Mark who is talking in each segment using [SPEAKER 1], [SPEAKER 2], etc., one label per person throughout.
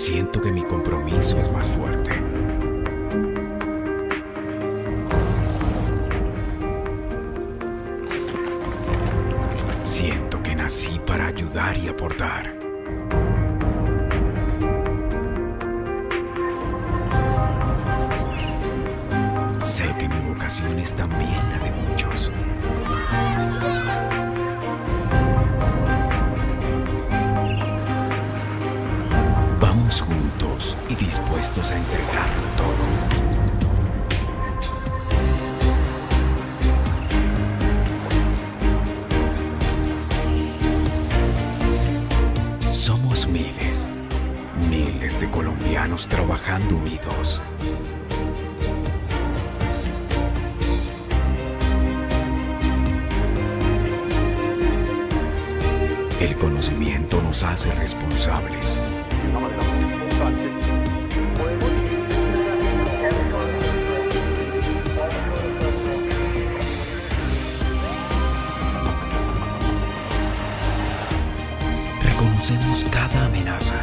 [SPEAKER 1] Siento que mi compromiso es más fuerte. Siento que nací para ayudar y aportar. Sé que mi vocación es también la de muchos. Vamos juntos y dispuestos a entregarlo todo. Somos miles, miles de colombianos trabajando unidos. El conocimiento nos hace responsables. Reconocemos cada amenaza.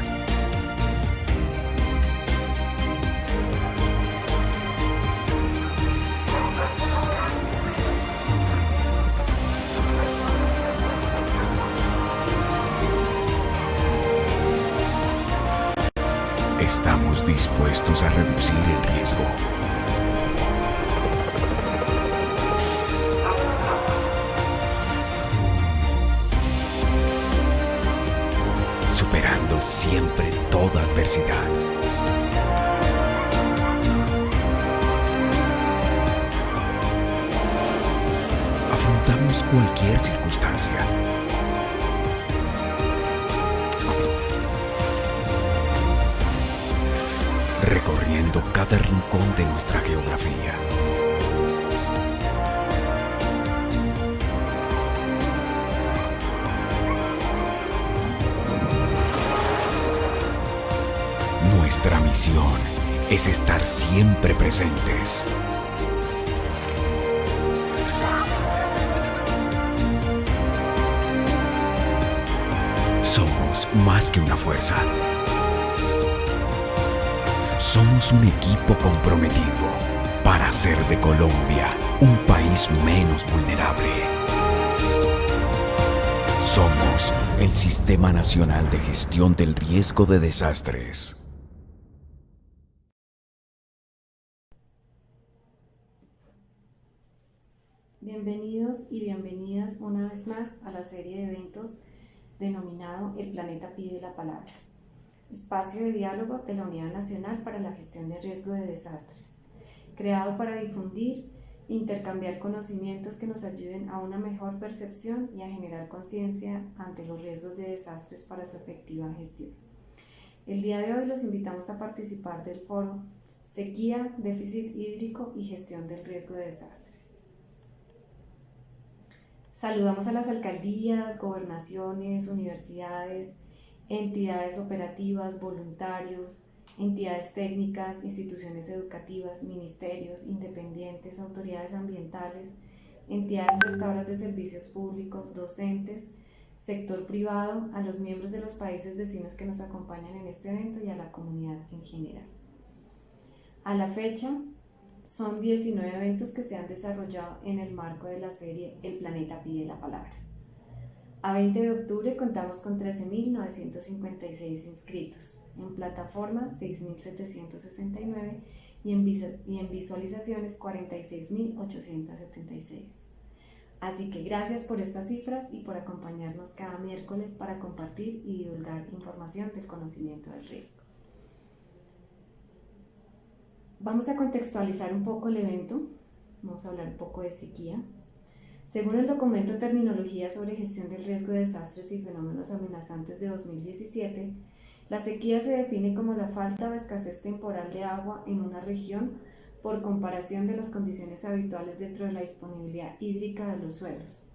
[SPEAKER 1] Estamos dispuestos a reducir el riesgo. Superando siempre toda adversidad. Afrontamos cualquier circunstancia. Recorriendo cada rincón de nuestra geografía. Nuestra misión es estar siempre presentes. Somos más que una fuerza. Somos un equipo comprometido para hacer de Colombia un país menos vulnerable. Somos el Sistema Nacional de Gestión del Riesgo de Desastres.
[SPEAKER 2] Bienvenidos y bienvenidas una vez más a la serie de eventos denominado El Planeta Pide la Palabra, espacio de diálogo de la Unidad Nacional para la Gestión de Riesgo de Desastres, creado para difundir e intercambiar conocimientos que nos ayuden a una mejor percepción y a generar conciencia ante los riesgos de desastres para su efectiva gestión. El día de hoy los invitamos a participar del foro Sequía, Déficit Hídrico y Gestión del Riesgo de Desastres. Saludamos a las alcaldías, gobernaciones, universidades, entidades operativas, voluntarios, entidades técnicas, instituciones educativas, ministerios, independientes, autoridades ambientales, entidades prestadoras de servicios públicos, docentes, sector privado, a los miembros de los países vecinos que nos acompañan en este evento y a la comunidad en general. A la fecha, son 19 eventos que se han desarrollado en el marco de la serie El Planeta Pide la Palabra. A 20 de octubre contamos con 13.956 inscritos, en plataforma 6.769 y en visualizaciones 46.876. Así que gracias por estas cifras y por acompañarnos cada miércoles para compartir y divulgar información del conocimiento del riesgo. Vamos a contextualizar un poco el evento, vamos a hablar un poco de sequía. Según el documento Terminología sobre Gestión del Riesgo de Desastres y Fenómenos Amenazantes de 2017, la sequía se define como la falta o escasez temporal de agua en una región por comparación de las condiciones habituales dentro de la disponibilidad hídrica de los suelos.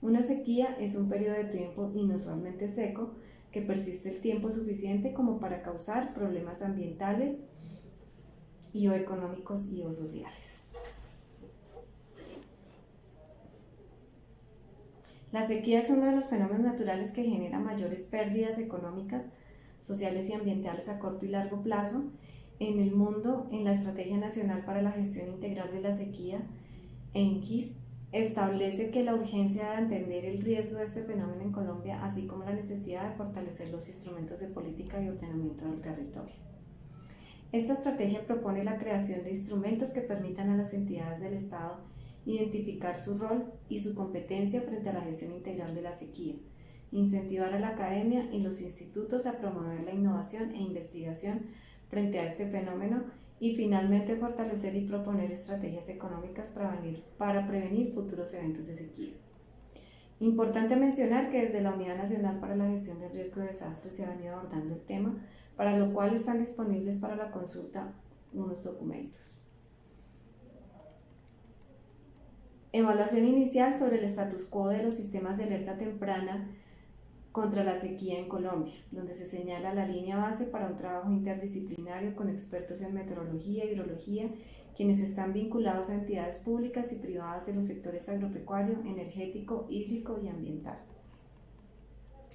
[SPEAKER 2] Una sequía es un periodo de tiempo inusualmente seco que persiste el tiempo suficiente como para causar problemas ambientales y o económicos y o sociales. La sequía es uno de los fenómenos naturales que genera mayores pérdidas económicas, sociales y ambientales a corto y largo plazo en el mundo. En la Estrategia Nacional para la Gestión Integral de la Sequía, ENGIS, establece que la urgencia de entender el riesgo de este fenómeno en Colombia, así como la necesidad de fortalecer los instrumentos de política y ordenamiento del territorio. Esta estrategia propone la creación de instrumentos que permitan a las entidades del Estado identificar su rol y su competencia frente a la gestión integral de la sequía, incentivar a la academia y los institutos a promover la innovación e investigación frente a este fenómeno y finalmente fortalecer y proponer estrategias económicas para prevenir futuros eventos de sequía. Importante mencionar que desde la Unidad Nacional para la Gestión del Riesgo de Desastres se ha venido abordando el tema, para lo cual están disponibles para la consulta unos documentos. Evaluación inicial sobre el status quo de los sistemas de alerta temprana contra la sequía en Colombia, donde se señala la línea base para un trabajo interdisciplinario con expertos en meteorología e hidrología, quienes están vinculados a entidades públicas y privadas de los sectores agropecuario, energético, hídrico y ambiental.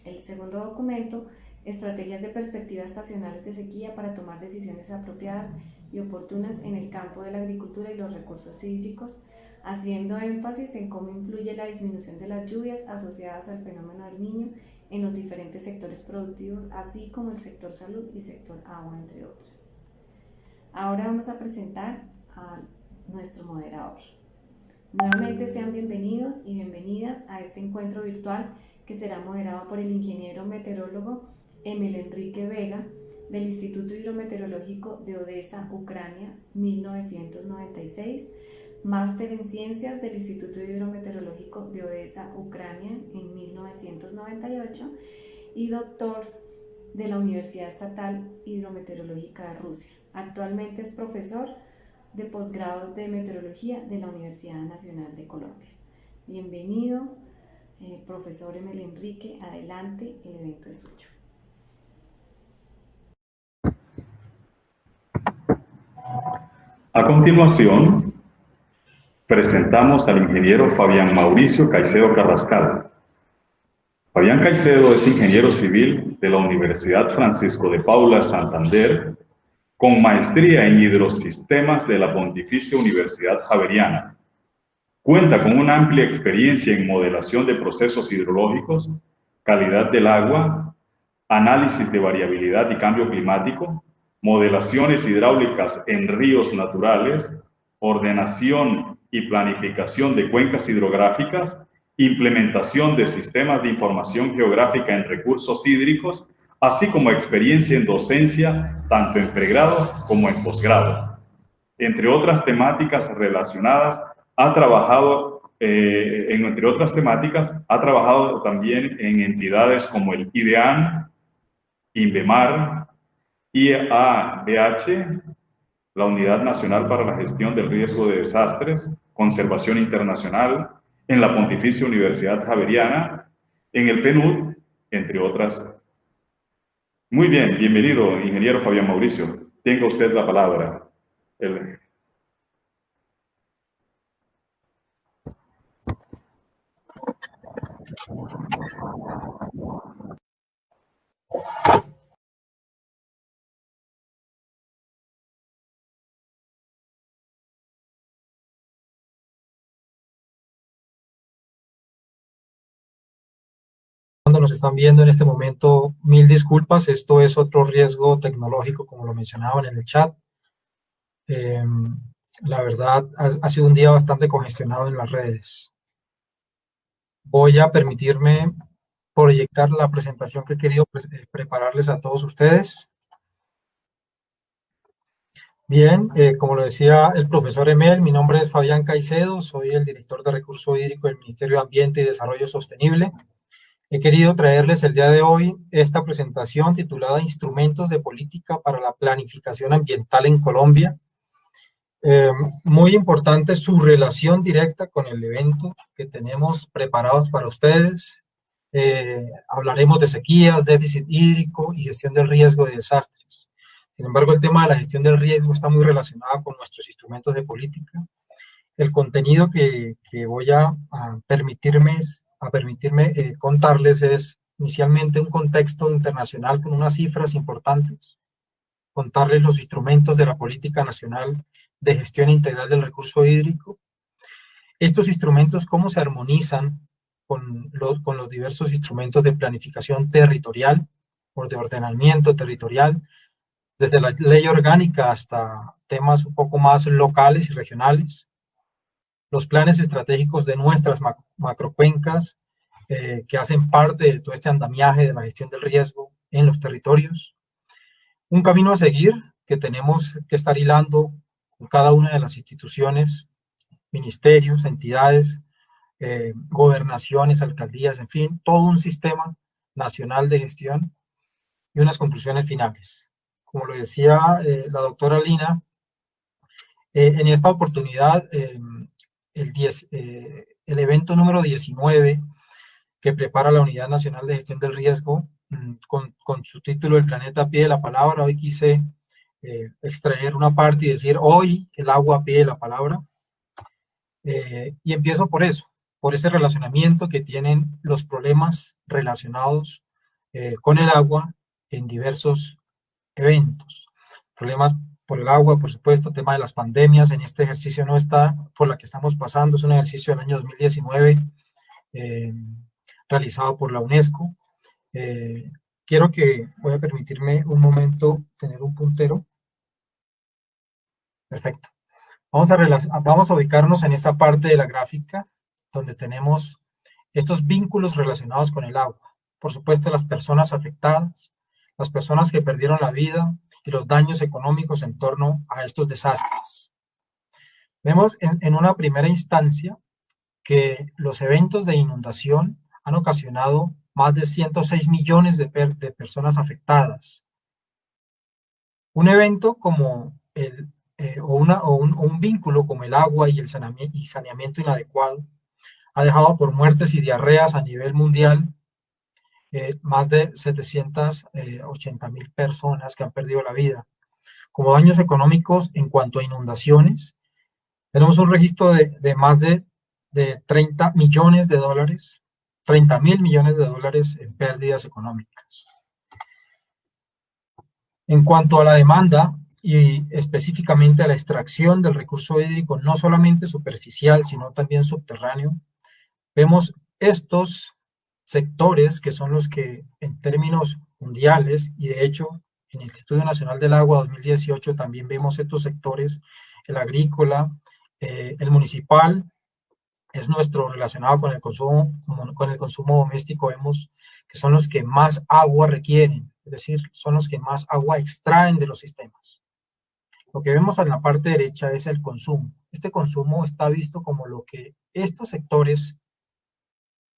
[SPEAKER 2] El segundo documento, estrategias de perspectiva estacionales de sequía para tomar decisiones apropiadas y oportunas en el campo de la agricultura y los recursos hídricos, haciendo énfasis en cómo influye la disminución de las lluvias asociadas al fenómeno del Niño en los diferentes sectores productivos, así como el sector salud y sector agua, entre otras. Ahora vamos a presentar a nuestro moderador. Nuevamente sean bienvenidos y bienvenidas a este encuentro virtual que será moderado por el ingeniero meteorólogo Emil Enrique Vega del Instituto Hidrometeorológico de Odesa, Ucrania, 1996, máster en Ciencias del Instituto Hidrometeorológico de Odesa, Ucrania, en 1998 y doctor de la Universidad Estatal Hidrometeorológica de Rusia. Actualmente es profesor de posgrado de Meteorología de la Universidad Nacional de Colombia. Bienvenido, profesor Emil Enrique, adelante, el evento es suyo.
[SPEAKER 3] A continuación, presentamos al ingeniero Fabián Mauricio Caicedo Carrascal. Fabián Caicedo es ingeniero civil de la Universidad Francisco de Paula Santander, con maestría en hidrosistemas de la Pontificia Universidad Javeriana. Cuenta con una amplia experiencia en modelación de procesos hidrológicos, calidad del agua, análisis de variabilidad y cambio climático, modelaciones hidráulicas en ríos naturales, ordenación y planificación de cuencas hidrográficas, implementación de sistemas de información geográfica en recursos hídricos, así como experiencia en docencia tanto en pregrado como en posgrado. Entre otras temáticas relacionadas, ha trabajado también en entidades como el IDEAN, INVEMAR, IADH, la Unidad Nacional para la Gestión del Riesgo de Desastres, Conservación Internacional, en la Pontificia Universidad Javeriana, en el PNUD, entre otras. Muy bien, bienvenido, ingeniero Fabián Mauricio. Tenga usted la palabra.
[SPEAKER 4] Cuando nos están viendo en este momento, mil disculpas, esto es otro riesgo tecnológico, como lo mencionaban en el chat. La verdad, ha sido un día bastante congestionado en las redes. Voy a permitirme proyectar la presentación que he querido prepararles a todos ustedes. Bien, como lo decía el profesor Emel, mi nombre es Fabián Caicedo, soy el director de Recurso Hídrico del Ministerio de Ambiente y Desarrollo Sostenible. He querido traerles el día de hoy esta presentación titulada Instrumentos de Política para la Planificación Ambiental en Colombia. Muy importante su relación directa con el evento que tenemos preparados para ustedes. Hablaremos de sequías, déficit hídrico y gestión del riesgo de desastres. Sin embargo, el tema de la gestión del riesgo está muy relacionado con nuestros instrumentos de política. El contenido que voy a permitirme contarles es inicialmente un contexto internacional con unas cifras importantes, contarles los instrumentos de la Política Nacional de Gestión Integral del Recurso Hídrico. Estos instrumentos, cómo se armonizan con los diversos instrumentos de planificación territorial o de ordenamiento territorial, desde la ley orgánica hasta temas un poco más locales y regionales, los planes estratégicos de nuestras macrocuencas que hacen parte de todo este andamiaje de la gestión del riesgo en los territorios, un camino a seguir que tenemos que estar hilando con cada una de las instituciones, ministerios, entidades, gobernaciones, alcaldías, en fin, todo un sistema nacional de gestión y unas conclusiones finales. Como lo decía la doctora Lina, en esta oportunidad, el evento número 19 que prepara la Unidad Nacional de Gestión del Riesgo, con su título El planeta a pie de la palabra, hoy quise extraer una parte y decir, hoy el agua a pie de la palabra, y empiezo por eso, por ese relacionamiento que tienen los problemas relacionados con el agua en diversos eventos. Problemas por el agua, por supuesto, tema de las pandemias, en este ejercicio no está, por la que estamos pasando, es un ejercicio del año 2019, realizado por la UNESCO. Voy a permitirme un momento tener un puntero. Perfecto. Vamos a ubicarnos en esa parte de la gráfica donde tenemos estos vínculos relacionados con el agua. Por supuesto, las personas afectadas, las personas que perdieron la vida y los daños económicos en torno a estos desastres. Vemos en una primera instancia que los eventos de inundación han ocasionado más de 106 millones de personas afectadas. Un evento como un vínculo como el agua y el saneamiento inadecuado ha dejado por muertes y diarreas a nivel mundial más de 780.000 personas que han perdido la vida. Como daños económicos en cuanto a inundaciones, tenemos un registro de más de 30 millones de dólares, 30.000 millones de dólares en pérdidas económicas. En cuanto a la demanda y específicamente a la extracción del recurso hídrico, no solamente superficial, sino también subterráneo, vemos estos sectores que son los que en términos mundiales, y de hecho en el Estudio Nacional del Agua 2018 también vemos estos sectores, el agrícola, el municipal, es nuestro relacionado con el consumo doméstico, vemos que son los que más agua requieren, es decir, son los que más agua extraen de los sistemas. Lo que vemos en la parte derecha es el consumo. Este consumo está visto como lo que estos sectores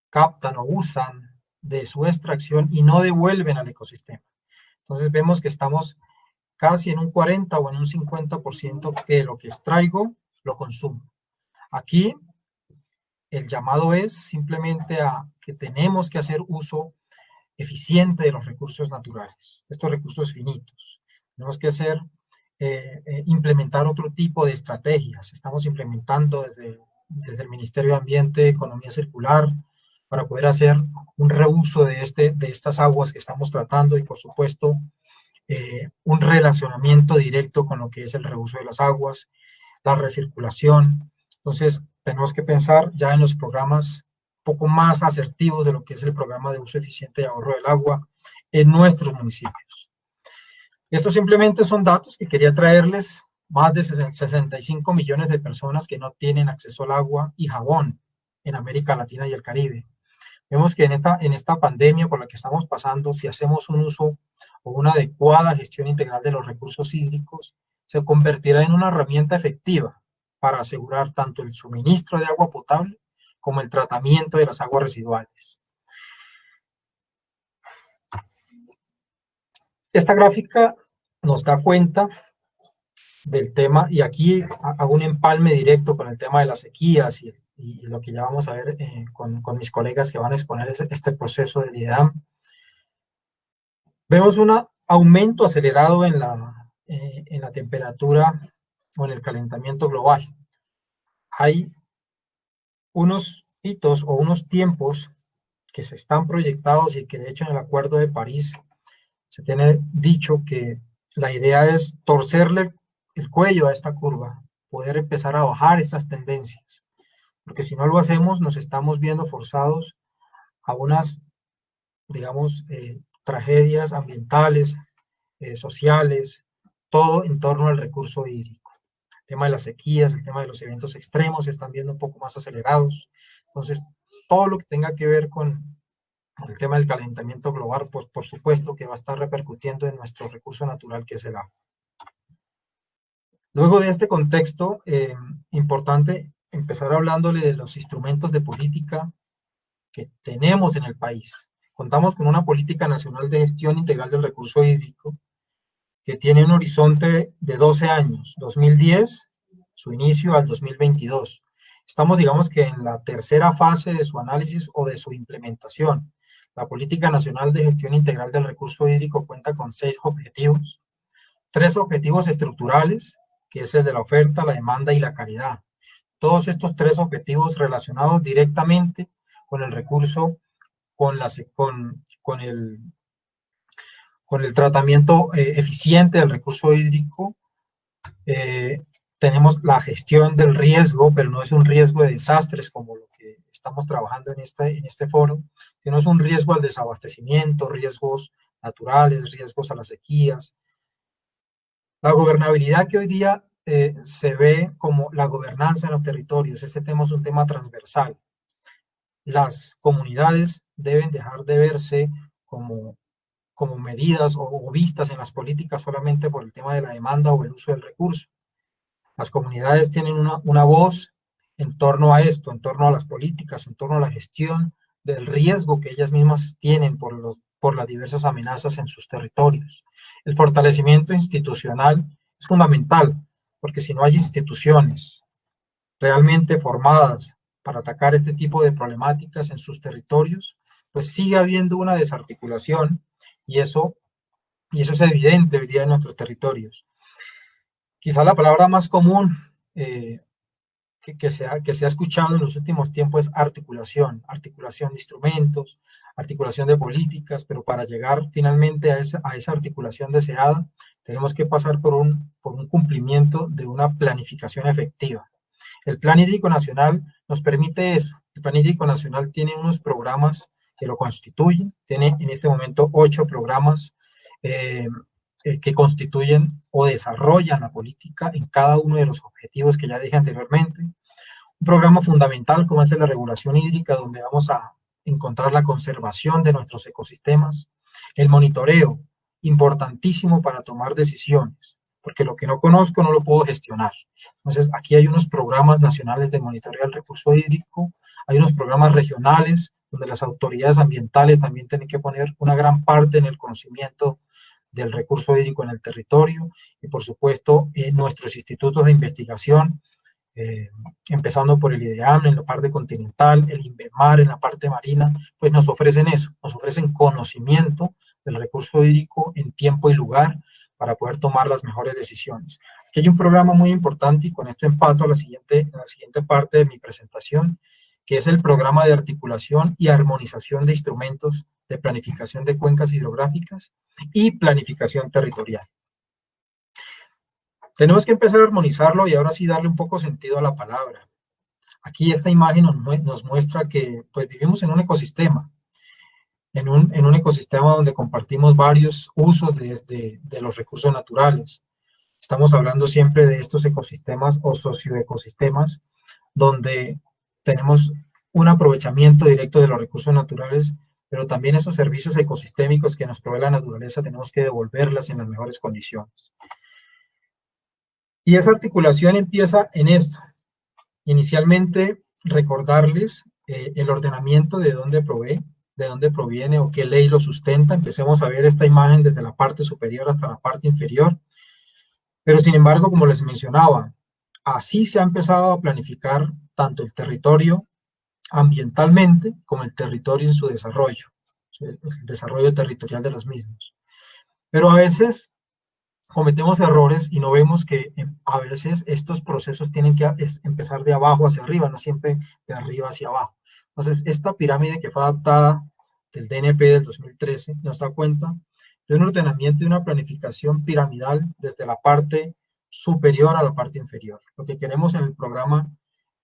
[SPEAKER 4] captan o usan de su extracción y no devuelven al ecosistema. Entonces vemos que estamos casi en un 40 o en un 50% que lo que extraigo lo consumo. Aquí el llamado es simplemente a que tenemos que hacer uso eficiente de los recursos naturales, estos recursos finitos. Tenemos que implementar otro tipo de estrategias. Estamos implementando desde el Ministerio de Ambiente, Economía Circular, para poder hacer un reuso de estas aguas que estamos tratando y, por supuesto, un relacionamiento directo con lo que es el reuso de las aguas, la recirculación. Entonces, tenemos que pensar ya en los programas un poco más asertivos de lo que es el programa de uso eficiente y ahorro del agua en nuestros municipios. Estos simplemente son datos que quería traerles. Más de 65 millones de personas que no tienen acceso al agua y jabón en América Latina y el Caribe. Vemos que en esta pandemia por la que estamos pasando, si hacemos un uso o una adecuada gestión integral de los recursos hídricos, se convertirá en una herramienta efectiva para asegurar tanto el suministro de agua potable como el tratamiento de las aguas residuales. Esta gráfica nos da cuenta del tema, y aquí hago un empalme directo con el tema de las sequías y lo que ya vamos a ver con mis colegas que van a exponer este proceso del IDAM. Vemos un aumento acelerado en la temperatura o en el calentamiento global. Hay unos hitos o unos tiempos que se están proyectados y que de hecho en el Acuerdo de París se tiene dicho que la idea es torcerle el cuello a esta curva, poder empezar a bajar estas tendencias, porque si no lo hacemos nos estamos viendo forzados a unas, digamos, tragedias ambientales, sociales, todo en torno al recurso hídrico. El tema de las sequías, el tema de los eventos extremos se están viendo un poco más acelerados. Entonces, todo lo que tenga que ver con el tema del calentamiento global, pues por supuesto que va a estar repercutiendo en nuestro recurso natural que es el agua. Luego de este contexto, importante empezar hablándole de los instrumentos de política que tenemos en el país. Contamos con una política nacional de gestión integral del recurso hídrico que tiene un horizonte de 12 años, 2010, su inicio al 2022. Estamos, digamos que en la tercera fase de su análisis o de su implementación. La Política Nacional de Gestión Integral del Recurso Hídrico cuenta con 6 objetivos, 3 objetivos estructurales, que es el de la oferta, la demanda y la calidad. Todos estos 3 objetivos relacionados directamente con el recurso, con el tratamiento eficiente del recurso hídrico. Tenemos la gestión del riesgo, pero no es un riesgo de desastres como lo que estamos trabajando en este foro, sino es un riesgo al desabastecimiento, riesgos naturales, riesgos a las sequías. La gobernabilidad que hoy día se ve como la gobernanza en los territorios, este tema es un tema transversal. Las comunidades deben dejar de verse como medidas o vistas en las políticas solamente por el tema de la demanda o el uso del recurso. Las comunidades tienen una voz en torno a esto, en torno a las políticas, en torno a la gestión del riesgo que ellas mismas tienen por las diversas amenazas en sus territorios. El fortalecimiento institucional es fundamental, porque si no hay instituciones realmente formadas para atacar este tipo de problemáticas en sus territorios, pues sigue habiendo una desarticulación y eso es evidente hoy día en nuestros territorios. Quizá la palabra más común que se ha escuchado en los últimos tiempos es articulación de instrumentos, articulación de políticas, pero para llegar finalmente a esa articulación deseada, tenemos que pasar por un cumplimiento de una planificación efectiva. El Plan Hídrico Nacional nos permite eso. El Plan Hídrico Nacional tiene unos programas que lo constituyen, tiene en este momento 8 programas que constituyen o desarrollan la política en cada uno de los objetivos que ya dije anteriormente. Un programa fundamental como es el de regulación hídrica, donde vamos a encontrar la conservación de nuestros ecosistemas, el monitoreo, importantísimo para tomar decisiones, porque lo que no conozco no lo puedo gestionar. Entonces, aquí hay unos programas nacionales de monitoreo del recurso hídrico, hay unos programas regionales, donde las autoridades ambientales también tienen que poner una gran parte en el conocimiento del recurso hídrico en el territorio, y por supuesto nuestros institutos de investigación, empezando por el IDEAM en la parte continental, el INVEMAR en la parte marina, pues nos ofrecen eso, nos ofrecen conocimiento del recurso hídrico en tiempo y lugar para poder tomar las mejores decisiones. Aquí hay un programa muy importante y con esto empato a la siguiente parte de mi presentación, que es el programa de articulación y armonización de instrumentos de planificación de cuencas hidrográficas y planificación territorial. Tenemos que empezar a armonizarlo y ahora sí darle un poco sentido a la palabra. Aquí esta imagen nos muestra que pues vivimos en un ecosistema, en un ecosistema donde compartimos varios usos de los recursos naturales. Estamos hablando siempre de estos ecosistemas o socioecosistemas donde tenemos un aprovechamiento directo de los recursos naturales, pero también esos servicios ecosistémicos que nos provee la naturaleza tenemos que devolverlas en las mejores condiciones. Y esa articulación empieza en esto. Inicialmente, recordarles el ordenamiento de dónde proviene o qué ley lo sustenta. Empecemos a ver esta imagen desde la parte superior hasta la parte inferior. Pero sin embargo, como les mencionaba, así se ha empezado a planificar tanto el territorio ambientalmente como el territorio en su desarrollo, el desarrollo territorial de los mismos. Pero a veces cometemos errores y no vemos que a veces estos procesos tienen que empezar de abajo hacia arriba, no siempre de arriba hacia abajo. Entonces, esta pirámide que fue adaptada del DNP del 2013 nos da cuenta de un ordenamiento y una planificación piramidal desde la parte superior a la parte inferior. Lo que queremos en el programa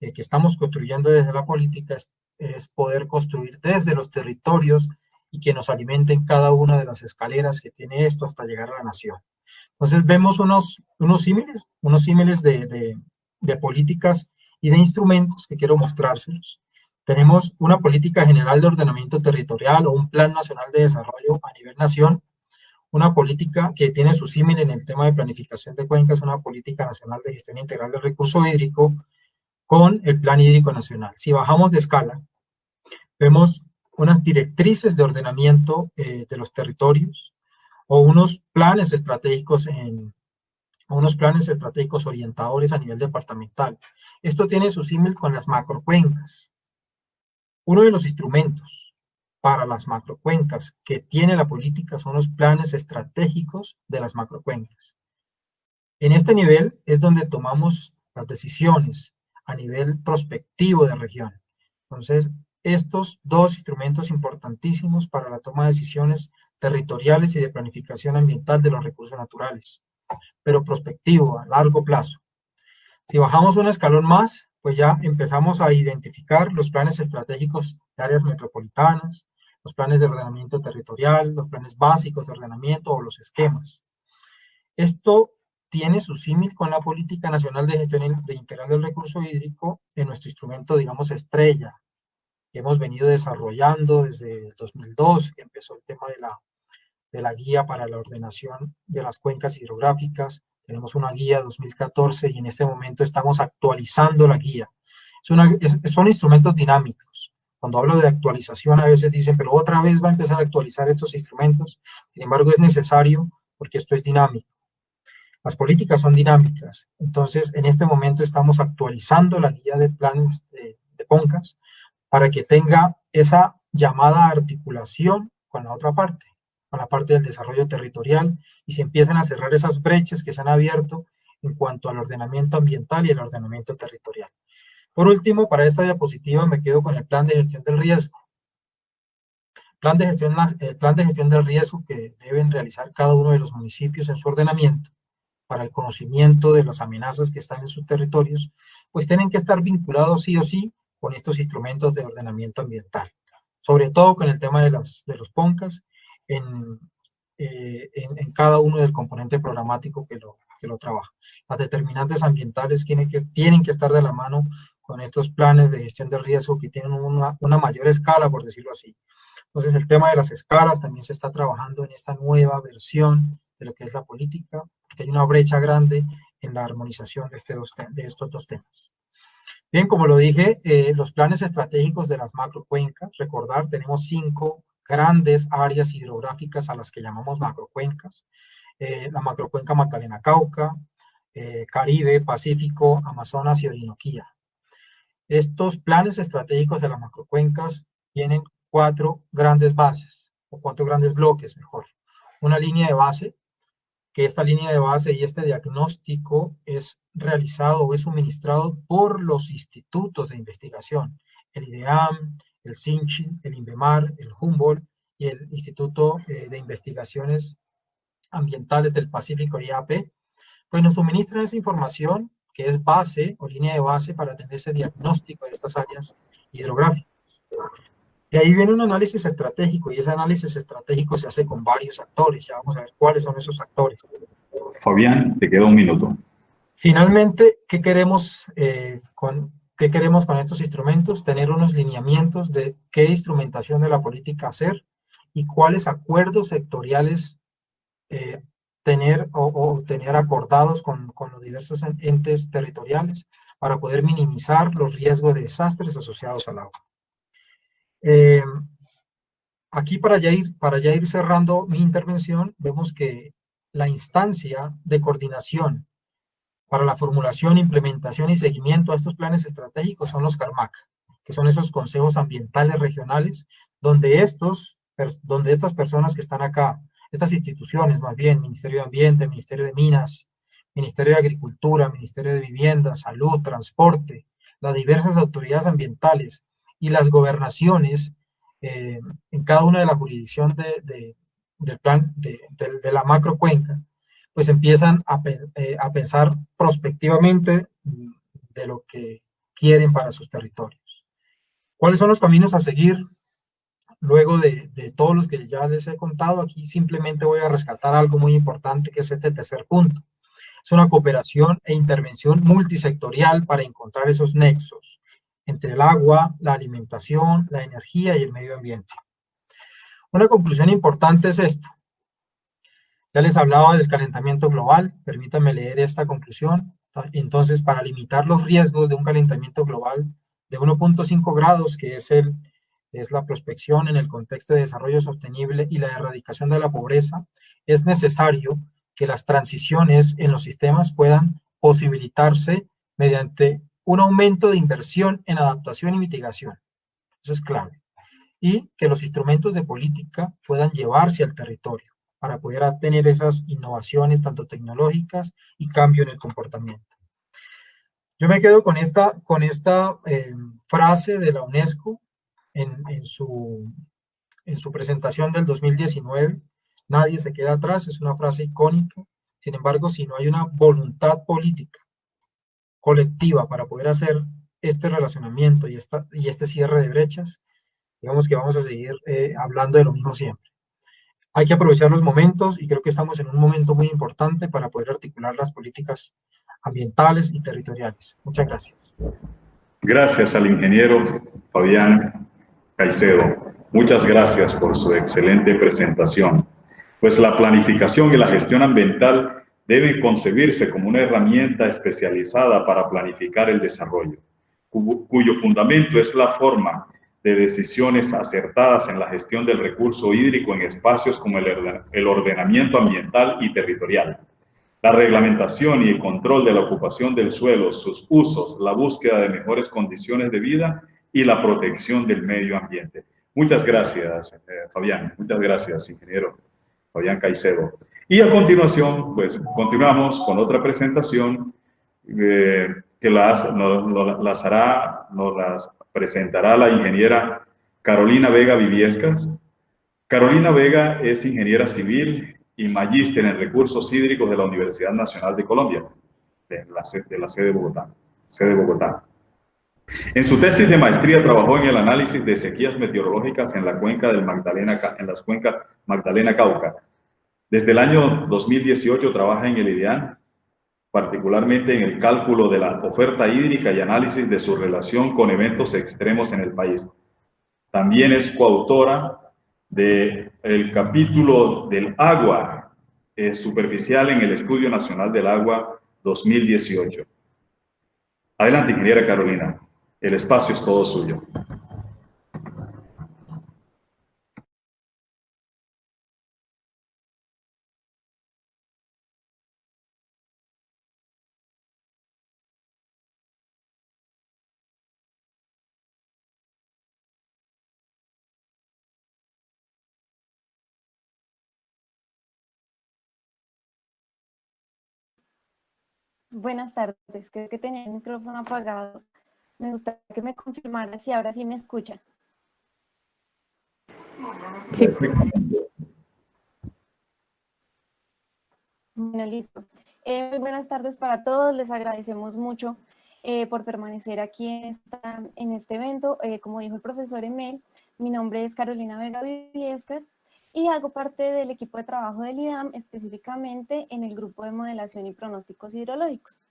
[SPEAKER 4] que estamos construyendo desde la política es poder construir desde los territorios y que nos alimenten cada una de las escaleras que tiene esto hasta llegar a la nación. Entonces vemos unos símiles de políticas y de instrumentos que quiero mostrárselos. Tenemos una política general de ordenamiento territorial o un plan nacional de desarrollo a nivel nación, una política que tiene su símil en el tema de planificación de cuencas, una política nacional de gestión integral del recurso hídrico con el plan hídrico nacional. Si bajamos de escala, vemos unas directrices de ordenamiento de los territorios o unos planes estratégicos orientadores a nivel departamental. Esto tiene su símil con las macrocuencas. Uno de los instrumentos para las macrocuencas que tiene la política son los planes estratégicos de las macrocuencas. En este nivel es donde tomamos las decisiones a nivel prospectivo de región. Entonces, estos dos instrumentos importantísimos para la toma de decisiones territoriales y de planificación ambiental de los recursos naturales, pero prospectivo, a largo plazo. Si bajamos un escalón más, pues ya empezamos a identificar los planes estratégicos de áreas metropolitanas, los planes de ordenamiento territorial, los planes básicos de ordenamiento o los esquemas. Esto tiene su símil con la Política Nacional de Gestión Integral del Recurso Hídrico en nuestro instrumento, digamos, estrella, que hemos venido desarrollando desde el 2002, que empezó el tema de la guía para la ordenación de las cuencas hidrográficas. Tenemos una guía 2014 y en este momento estamos actualizando la guía. Son instrumentos dinámicos. Cuando hablo de actualización a veces dicen, pero otra vez va a empezar a actualizar estos instrumentos. Sin embargo, es necesario porque esto es dinámico. Las políticas son dinámicas. Entonces, en este momento estamos actualizando la guía de planes de PONCAS para que tenga esa llamada articulación con la otra parte, con la parte del desarrollo territorial, y se empiezan a cerrar esas brechas que se han abierto en cuanto al ordenamiento ambiental y el ordenamiento territorial. Por último, para esta diapositiva me quedo con el plan de gestión del riesgo. Plan de gestión del riesgo que deben realizar cada uno de los municipios en su ordenamiento para el conocimiento de las amenazas que están en sus territorios, pues tienen que estar vinculados sí o sí con estos instrumentos de ordenamiento ambiental, sobre todo con el tema de los PONCAS en cada uno del componente programático que lo trabaja. Las determinantes ambientales tienen que estar de la mano con estos planes de gestión de riesgo que tienen una mayor escala, por decirlo así. Entonces, el tema de las escalas también se está trabajando en esta nueva versión de lo que es la política, porque hay una brecha grande en la armonización de estos dos temas. Bien, como lo dije, los planes estratégicos de las macrocuencas, recordar, tenemos 5 grandes áreas hidrográficas a las que llamamos macrocuencas. La macrocuenca Magdalena-Cauca, Caribe, Pacífico, Amazonas y Orinoquía. Estos planes estratégicos de las macrocuencas tienen 4 grandes bases, o 4 grandes bloques, mejor. Una línea de base, que esta línea de base y este diagnóstico es realizado o es suministrado por los institutos de investigación, el IDEAM, el SINCHI, el INVEMAR, el Humboldt y el Instituto de Investigaciones Ambientales del Pacífico, IAP, pues nos suministran esa información que es base o línea de base para tener ese diagnóstico de estas áreas hidrográficas. De ahí viene un análisis estratégico y ese análisis estratégico se hace con varios actores. Ya vamos a ver cuáles son esos actores.
[SPEAKER 3] Fabián, te queda un minuto.
[SPEAKER 4] Finalmente, ¿qué queremos con estos instrumentos? Tener unos lineamientos de qué instrumentación de la política hacer y cuáles acuerdos sectoriales tener acordados con los diversos entes territoriales para poder minimizar los riesgos de desastres asociados al agua. Aquí para ya ir cerrando mi intervención, vemos que la instancia de coordinación para la formulación, implementación y seguimiento a estos planes estratégicos son los CARMAC, que son esos consejos ambientales regionales, donde estas personas que están acá, estas instituciones más bien, Ministerio de Ambiente, Ministerio de Minas, Ministerio de Agricultura, Ministerio de Vivienda, Salud, Transporte, las diversas autoridades ambientales y las gobernaciones en cada una de las jurisdicciones del plan de la macrocuenca, pues empiezan a pensar prospectivamente de lo que quieren para sus territorios. ¿Cuáles son los caminos a seguir? Luego de todos los que ya les he contado, aquí simplemente voy a rescatar algo muy importante, que es este tercer punto. Es una cooperación e intervención multisectorial para encontrar esos nexos entre el agua, la alimentación, la energía y el medio ambiente. Una conclusión importante es esto. Ya les hablaba del calentamiento global, permítanme leer esta conclusión. Entonces, para limitar los riesgos de un calentamiento global de 1.5 grados, que es la prospección en el contexto de desarrollo sostenible y la erradicación de la pobreza, es necesario que las transiciones en los sistemas puedan posibilitarse mediante un aumento de inversión en adaptación y mitigación. Eso es clave. Y que los instrumentos de política puedan llevarse al territorio para poder tener esas innovaciones tanto tecnológicas y cambio en el comportamiento. Yo me quedo con esta frase de la UNESCO en su presentación del 2019, nadie se queda atrás, es una frase icónica. Sin embargo, si no hay una voluntad política colectiva para poder hacer este relacionamiento y este cierre de brechas, digamos que vamos a seguir hablando de lo mismo siempre. Hay que aprovechar los momentos y creo que estamos en un momento muy importante para poder articular las políticas ambientales y territoriales. Muchas gracias.
[SPEAKER 3] Gracias al ingeniero Fabián Caicedo. Muchas gracias por su excelente presentación. Pues la planificación y la gestión ambiental deben concebirse como una herramienta especializada para planificar el desarrollo, cuyo fundamento es la forma de decisiones acertadas en la gestión del recurso hídrico en espacios como el ordenamiento ambiental y territorial, la reglamentación y el control de la ocupación del suelo, sus usos, la búsqueda de mejores condiciones de vida y la protección del medio ambiente. Muchas gracias, Fabián. Muchas gracias, ingeniero Fabián Caicedo. Y a continuación, pues continuamos con otra presentación que nos las presentará la ingeniera Carolina Vega Viviescas. Carolina Vega es ingeniera civil y magíster en recursos hídricos de la Universidad Nacional de Colombia, de la sede de Bogotá. En su tesis de maestría trabajó en el análisis de sequías meteorológicas en la cuenca del Magdalena, en las cuencas Magdalena-Cauca. Desde el año 2018 trabaja en el IDEAN, particularmente en el cálculo de la oferta hídrica y análisis de su relación con eventos extremos en el país. También es coautora del capítulo del agua superficial en el Estudio Nacional del Agua 2018. Adelante, ingeniera Carolina. El espacio es todo suyo.
[SPEAKER 5] Buenas tardes, creo que tenía el micrófono apagado. Me gustaría que me confirmara si ahora sí me escuchan.
[SPEAKER 6] Sí.
[SPEAKER 5] Bueno, listo. Muy buenas tardes para todos, les agradecemos mucho por permanecer aquí en este evento. Como dijo el profesor Emel, mi nombre es Carolina Vega Viviescas y hago parte del equipo de trabajo del IDAM, específicamente en el grupo de modelación y pronósticos hidrológicos.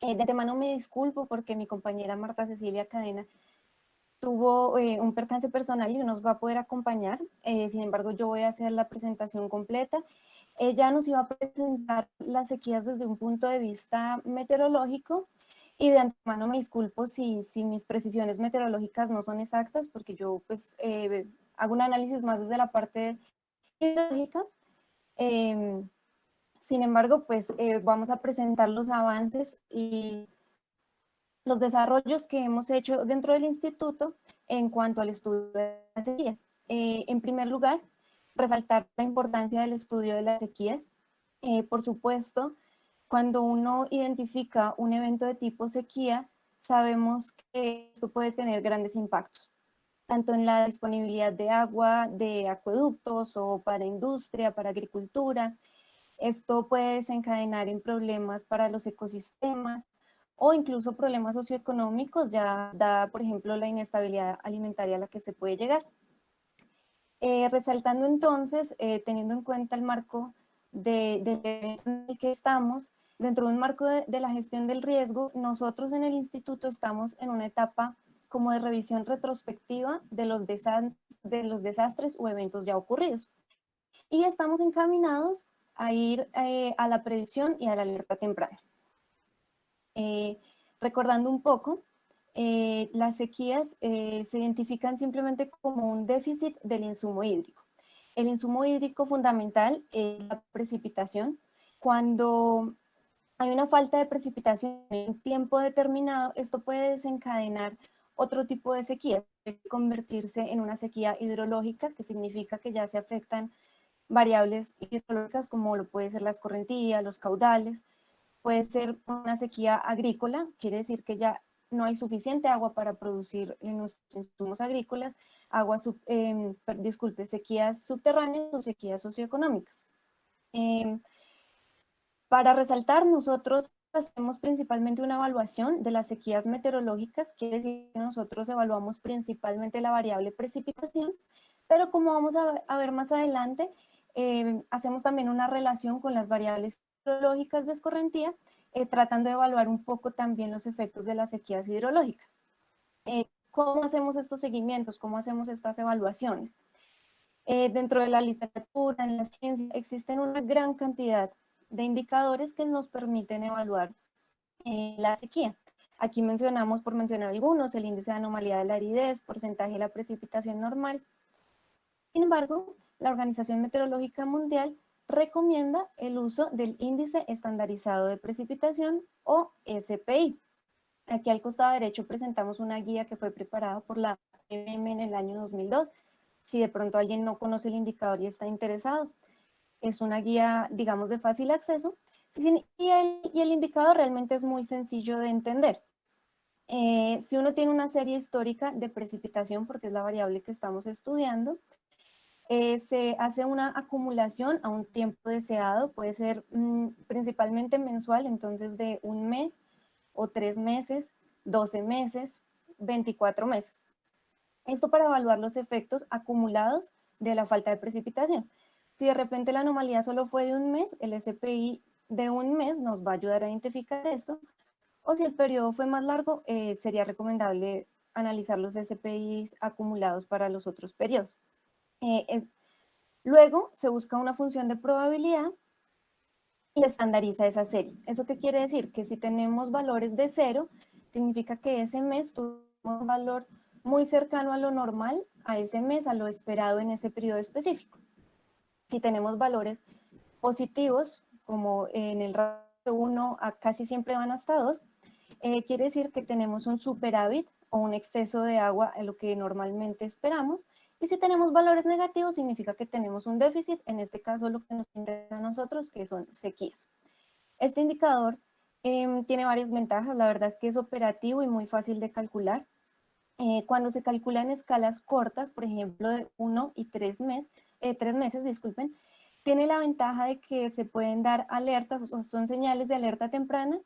[SPEAKER 5] De antemano me disculpo porque mi compañera Marta Cecilia Cadena tuvo un percance personal y no nos va a poder acompañar. Sin embargo, yo voy a hacer la presentación completa. Ella nos iba a presentar las sequías desde un punto de vista meteorológico y de antemano me disculpo si mis precisiones meteorológicas no son exactas porque yo pues hago un análisis más desde la parte hidrológica. Sin embargo, pues vamos a presentar los avances y los desarrollos que hemos hecho dentro del instituto en cuanto al estudio de las sequías. En primer lugar, resaltar la importancia del estudio de las sequías. Por supuesto, cuando uno identifica un evento de tipo sequía, sabemos que esto puede tener grandes impactos, tanto en la disponibilidad de agua, de acueductos o para industria, para agricultura. Esto puede desencadenar en problemas para los ecosistemas o incluso problemas socioeconómicos, ya dada, por ejemplo, la inestabilidad alimentaria a la que se puede llegar. Resaltando entonces, teniendo en cuenta el marco del evento en el que estamos, dentro de un marco de la gestión del riesgo, nosotros en el instituto estamos en una etapa como de revisión retrospectiva de los desastres o eventos ya ocurridos. Y estamos encaminados a ir a la predicción y a la alerta temprana. Recordando un poco, las sequías se identifican simplemente como un déficit del insumo hídrico. El insumo hídrico fundamental es la precipitación. Cuando hay una falta de precipitación en un tiempo determinado, esto puede desencadenar otro tipo de sequía, puede convertirse en una sequía hidrológica, que significa que ya se afectan variables hidrológicas como lo puede ser las correntías, los caudales. Puede ser una sequía agrícola, quiere decir que ya no hay suficiente agua para producir los insumos agrícolas, sequías subterráneas o sequías socioeconómicas. Para resaltar, nosotros hacemos principalmente una evaluación de las sequías meteorológicas, quiere decir que nosotros evaluamos principalmente la variable precipitación, pero como vamos a ver más adelante, hacemos también una relación con las variables hidrológicas de escorrentía, tratando de evaluar un poco también los efectos de las sequías hidrológicas. ¿Cómo hacemos estos seguimientos? ¿Cómo hacemos estas evaluaciones? Dentro de la literatura, en la ciencia, existen una gran cantidad de indicadores que nos permiten evaluar la sequía. Aquí mencionamos, por mencionar algunos, el índice de anomalía de la aridez, porcentaje de la precipitación normal. Sin embargo, la Organización Meteorológica Mundial recomienda el uso del índice estandarizado de precipitación o SPI. Aquí al costado derecho presentamos una guía que fue preparada por la OMM en el año 2002. Si de pronto alguien no conoce el indicador y está interesado, es una guía, digamos, de fácil acceso, y el indicador realmente es muy sencillo de entender. Si uno tiene una serie histórica de precipitación, porque es la variable que estamos estudiando, se hace una acumulación a un tiempo deseado, puede ser principalmente mensual, entonces de un mes o 3 meses, 12 meses, 24 meses. Esto para evaluar los efectos acumulados de la falta de precipitación. Si de repente la anomalía solo fue de un mes, el SPI de un mes nos va a ayudar a identificar esto, o si el periodo fue más largo, sería recomendable analizar los SPIs acumulados para los otros periodos. Luego se busca una función de probabilidad y estandariza esa serie. ¿Eso qué quiere decir? Que si tenemos valores de 0, significa que ese mes tuvo un valor muy cercano a lo normal, a ese mes, a lo esperado en ese periodo específico. Si tenemos valores positivos, como en el ratio 1 a casi siempre van hasta 2, quiere decir que tenemos un superávit o un exceso de agua a lo que normalmente esperamos. Y si tenemos valores negativos, significa que tenemos un déficit, en este caso lo que nos interesa a nosotros, que son sequías. Este indicador tiene varias ventajas, la verdad es que es operativo y muy fácil de calcular. Cuando se calcula en escalas cortas, por ejemplo de 1 y 3 meses, disculpen, tiene la ventaja de que se pueden dar alertas, o son señales de alerta temprana,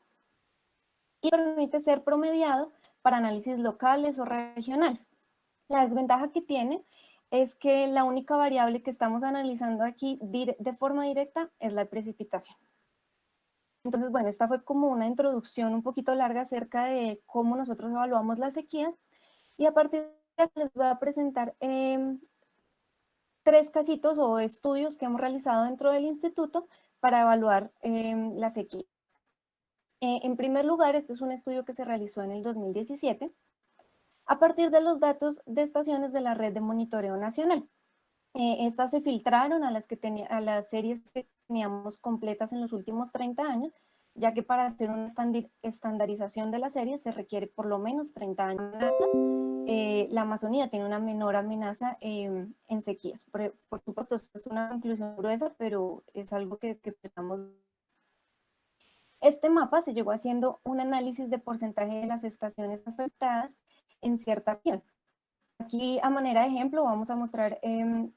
[SPEAKER 5] y permite ser promediado para análisis locales o regionales. La desventaja que tiene es que la única variable que estamos analizando aquí de forma directa es la precipitación. Entonces, bueno, esta fue como una introducción un poquito larga acerca de cómo nosotros evaluamos las sequías, y a partir de aquí les voy a presentar 3 casitos o estudios que hemos realizado dentro del instituto para evaluar la sequía. En primer lugar, este es un estudio que se realizó en el 2017 a partir de los datos de estaciones de la red de monitoreo nacional. Estas se filtraron a las series que teníamos completas en los últimos 30 años, ya que para hacer una estandarización de las series se requiere por lo menos 30 años. La Amazonía tiene una menor amenaza en sequías. Por supuesto, esto es una conclusión gruesa, pero es algo que pensamos. Este mapa se llegó haciendo un análisis de porcentaje de las estaciones afectadas en cierta región. Aquí, a manera de ejemplo, vamos a mostrar el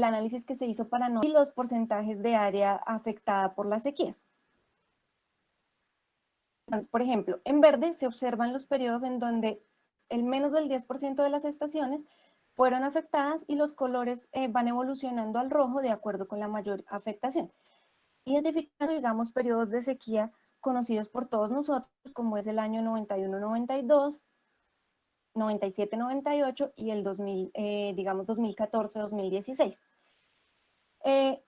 [SPEAKER 5] análisis que se hizo para y los porcentajes de área afectada por las sequías. Entonces, por ejemplo, en verde se observan los periodos en donde el menos del 10% de las estaciones fueron afectadas y los colores van evolucionando al rojo de acuerdo con la mayor afectación, identificando, digamos, periodos de sequía conocidos por todos nosotros, como es el año 91-92, 97-98 y el 2000, digamos 2014-2016.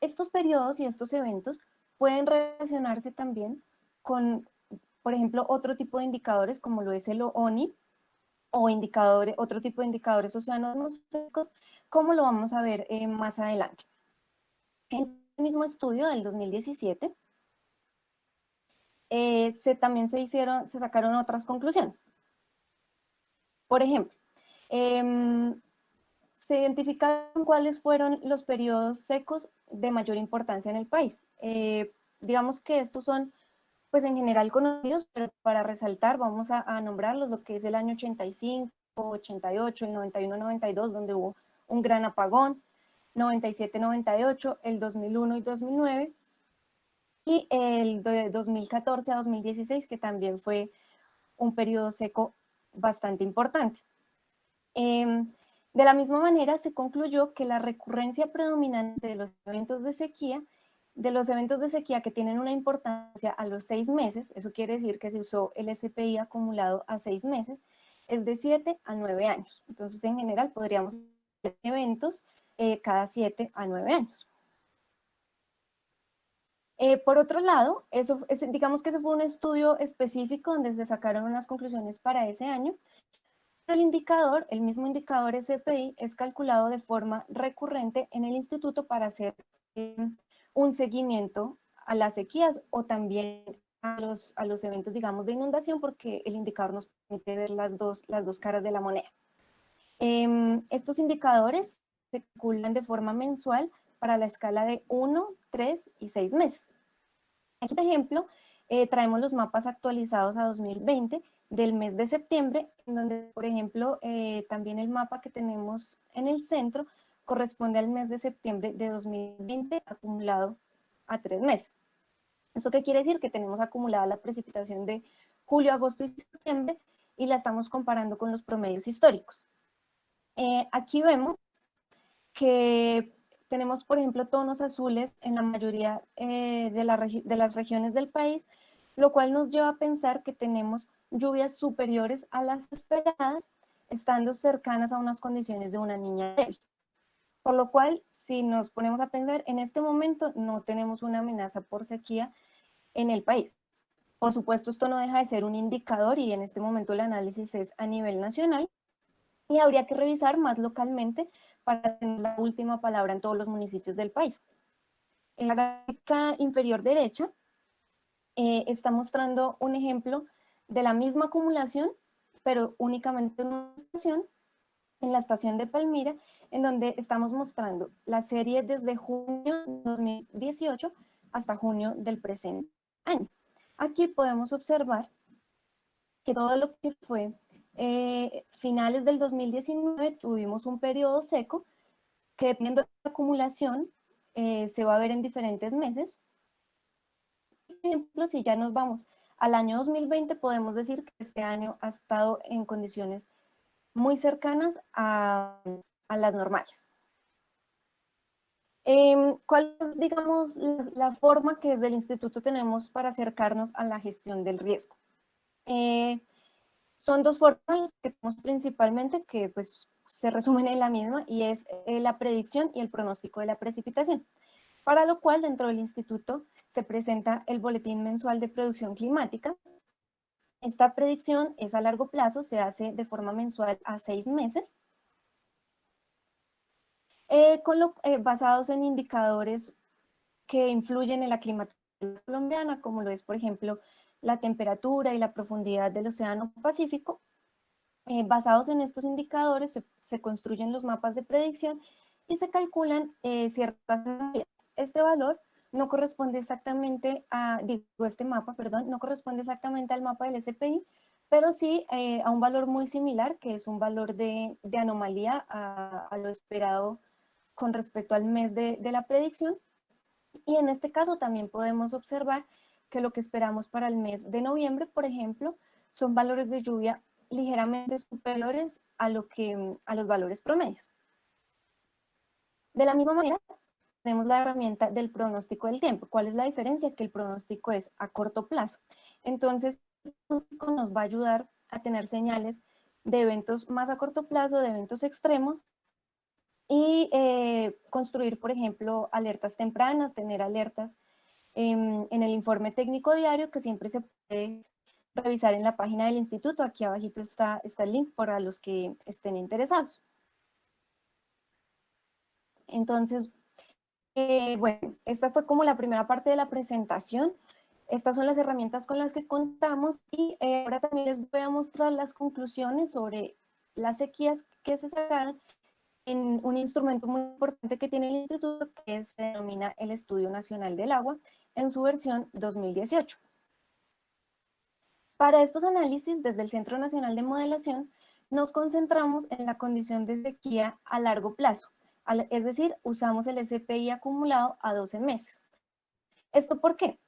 [SPEAKER 5] Estos periodos y estos eventos pueden relacionarse también con, por ejemplo, otro tipo de indicadores como lo es el ONI o otro tipo de indicadores oceanográficos, como lo vamos a ver más adelante. En este mismo estudio del 2017, también se sacaron otras conclusiones. Por ejemplo, se identificaron cuáles fueron los periodos secos de mayor importancia en el país. Digamos que estos son, pues en general conocidos, pero para resaltar vamos a nombrarlos, lo que es el año 85, 88, el 91-92, donde hubo un gran apagón, 97-98, el 2001 y 2009, y el de 2014 a 2016, que también fue un periodo seco bastante importante. De la misma manera, se concluyó que la recurrencia predominante de los eventos de sequía que tienen una importancia a los 6 meses, eso quiere decir que se usó el SPI acumulado a 6 meses, es de 7 a 9 años. Entonces, en general, podríamos tener eventos cada 7 a 9 años. Por otro lado, digamos que ese fue un estudio específico donde se sacaron unas conclusiones para ese año. El mismo indicador SPI es calculado de forma recurrente en el instituto para hacer un seguimiento a las sequías o también a los eventos, digamos, de inundación, porque el indicador nos permite ver las dos caras de la moneda. Estos indicadores se calculan de forma mensual para la escala de 1, 3 y 6 meses. Aquí, por ejemplo, traemos los mapas actualizados a 2020 del mes de septiembre, en donde, por ejemplo, también el mapa que tenemos en el centro corresponde al mes de septiembre de 2020 acumulado a 3 meses. ¿Eso qué quiere decir? Que tenemos acumulada la precipitación de julio, agosto y septiembre y la estamos comparando con los promedios históricos. Aquí vemos que tenemos, por ejemplo, tonos azules en la mayoría de las regiones del país, lo cual nos lleva a pensar que tenemos lluvias superiores a las esperadas, estando cercanas a unas condiciones de una niña débil. Por lo cual, si nos ponemos a pensar, en este momento no tenemos una amenaza por sequía en el país. Por supuesto, esto no deja de ser un indicador y en este momento el análisis es a nivel nacional y habría que revisar más localmente para tener la última palabra en todos los municipios del país. En la gráfica inferior derecha está mostrando un ejemplo de la misma acumulación, pero únicamente en una estación, en la estación de Palmira, en donde estamos mostrando la serie desde junio de 2018 hasta junio del presente año. Aquí podemos observar que todo lo que fue finales del 2019 tuvimos un periodo seco que dependiendo de la acumulación se va a ver en diferentes meses. Por ejemplo, si ya nos vamos al año 2020, podemos decir que este año ha estado en condiciones muy cercanas a las normales. ¿Cuál es, digamos, la forma que desde el instituto tenemos para acercarnos a la gestión del riesgo? Son dos formas que tenemos principalmente, que pues se resumen en la misma, y es la predicción y el pronóstico de la precipitación. Para lo cual, dentro del instituto se presenta el boletín mensual de producción climática. Esta predicción es a largo plazo, se hace de forma mensual a 6 meses, basados en indicadores que influyen en la climatología colombiana, como lo es, por ejemplo, la temperatura y la profundidad del océano Pacífico. Basados en estos indicadores se construyen los mapas de predicción y se calculan ciertas medidas. Este valor no corresponde exactamente a, este mapa, perdón, no corresponde exactamente al mapa del SPI, pero sí a un valor muy similar, que es un valor de anomalía a lo esperado con respecto al mes de la predicción. Y en este caso también podemos observar que lo que esperamos para el mes de noviembre, por ejemplo, son valores de lluvia ligeramente superiores a los valores promedios. De la misma manera, tenemos la herramienta del pronóstico del tiempo. ¿Cuál es la diferencia? Que el pronóstico es a corto plazo. Entonces, el pronóstico nos va a ayudar a tener señales de eventos más a corto plazo, de eventos extremos, y construir, por ejemplo, alertas tempranas, tener alertas en el informe técnico diario, que siempre se puede revisar en la página del instituto. Aquí abajito está el link para los que estén interesados. Entonces, bueno, esta fue como la primera parte de la presentación. Estas son las herramientas con las que contamos y ahora también les voy a mostrar las conclusiones sobre las sequías que se sacaron en un instrumento muy importante que tiene el instituto, que se denomina el Estudio Nacional del Agua, en su versión 2018. Para estos análisis, desde el Centro Nacional de Modelación, nos concentramos en la condición de sequía a largo plazo, es decir, usamos el SPI acumulado a 12 meses. ¿Esto por qué?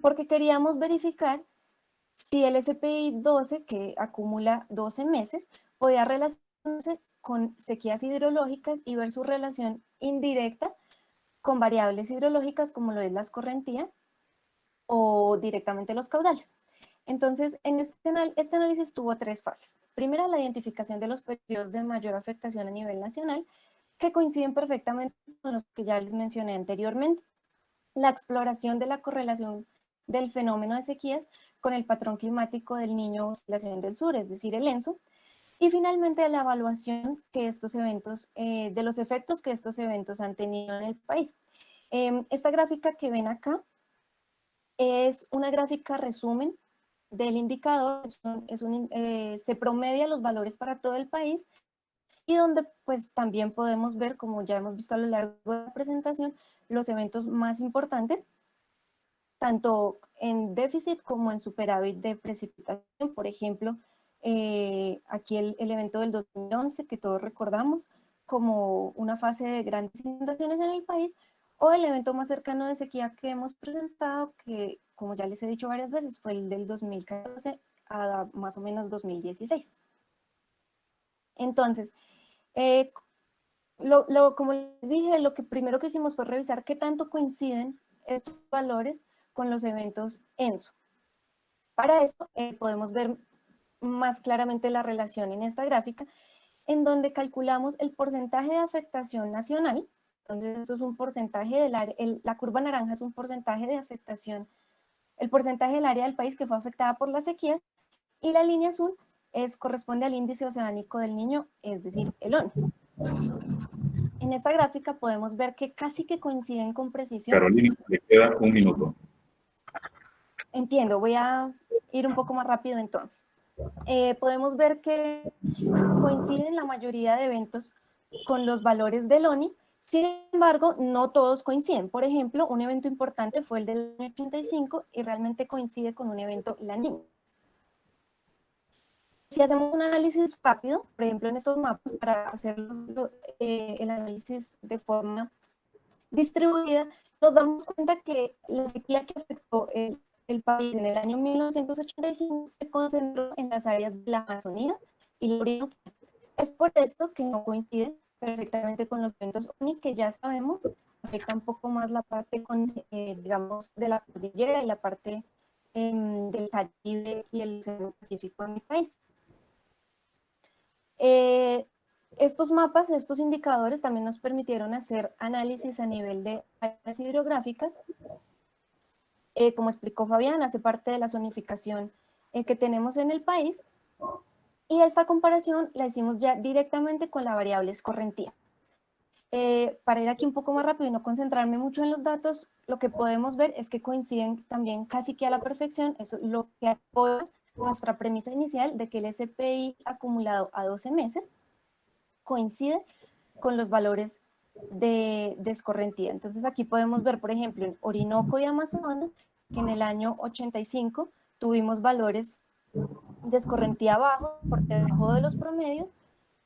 [SPEAKER 5] Porque queríamos verificar si el SPI 12, que acumula 12 meses, podía relacionarse con sequías hidrológicas y ver su relación indirecta con variables hidrológicas como lo es la escorrentía o directamente los caudales. Entonces, en este análisis tuvo tres fases. Primera, la identificación de los periodos de mayor afectación a nivel nacional, que coinciden perfectamente con los que ya les mencioné anteriormente. La exploración de la correlación del fenómeno de sequías con el patrón climático del Niño Oscilación del Sur, es decir, el ENSO. Y finalmente, la evaluación que estos eventos, de los efectos que estos eventos han tenido en el país. Esta gráfica que ven acá es una gráfica resumen del indicador, se promedia los valores para todo el país y donde pues también podemos ver, como ya hemos visto a lo largo de la presentación, los eventos más importantes, tanto en déficit como en superávit de precipitación. Por ejemplo, aquí el evento del 2011, que todos recordamos como una fase de grandes inundaciones en el país, o el evento más cercano de sequía que hemos presentado, que como ya les he dicho varias veces, fue el del 2014 a más o menos 2016. Entonces, como les dije, lo que primero que hicimos fue revisar qué tanto coinciden estos valores con los eventos ENSO. Para eso podemos ver más claramente la relación en esta gráfica, en donde calculamos el porcentaje de afectación nacional. Entonces, esto es un porcentaje del área, la curva naranja es un porcentaje de afectación, el porcentaje del área del país que fue afectada por la sequía, y la línea azul corresponde al índice oceánico del Niño, es decir, el ONI. En esta gráfica podemos ver que casi que coinciden con precisión.
[SPEAKER 3] Carolina, le queda un minuto.
[SPEAKER 5] Entiendo, voy a ir un poco más rápido entonces. Podemos ver que coinciden la mayoría de eventos con los valores del ONI, sin embargo, no todos coinciden. Por ejemplo, un evento importante fue el del 85 y realmente coincide con un evento La Niña. Si hacemos un análisis rápido, por ejemplo en estos mapas, para hacer el análisis de forma distribuida, nos damos cuenta que la sequía que afectó el país en el año 1985 se concentró en las áreas de la Amazonía y la Orinoquía. Es por esto que no coincide perfectamente con los eventos ONI, que ya sabemos afecta un poco más la parte, digamos, de la cordillera y la parte del Caribe y el Océano Pacífico en mi país. Estos mapas, estos indicadores también nos permitieron hacer análisis a nivel de áreas hidrográficas. Como explicó Fabián, hace parte de la zonificación que tenemos en el país, y esta comparación la hicimos ya directamente con la variable escorrentía. Para ir aquí un poco más rápido y no concentrarme mucho en los datos, lo que podemos ver es que coinciden también casi que a la perfección. Eso es lo que apoya nuestra premisa inicial de que el SPI acumulado a 12 meses coincide con los valores de escorrentía. Entonces aquí podemos ver, por ejemplo, en Orinoco y Amazonas, que en el año 85 tuvimos valores de escorrentía bajos, por debajo de los promedios,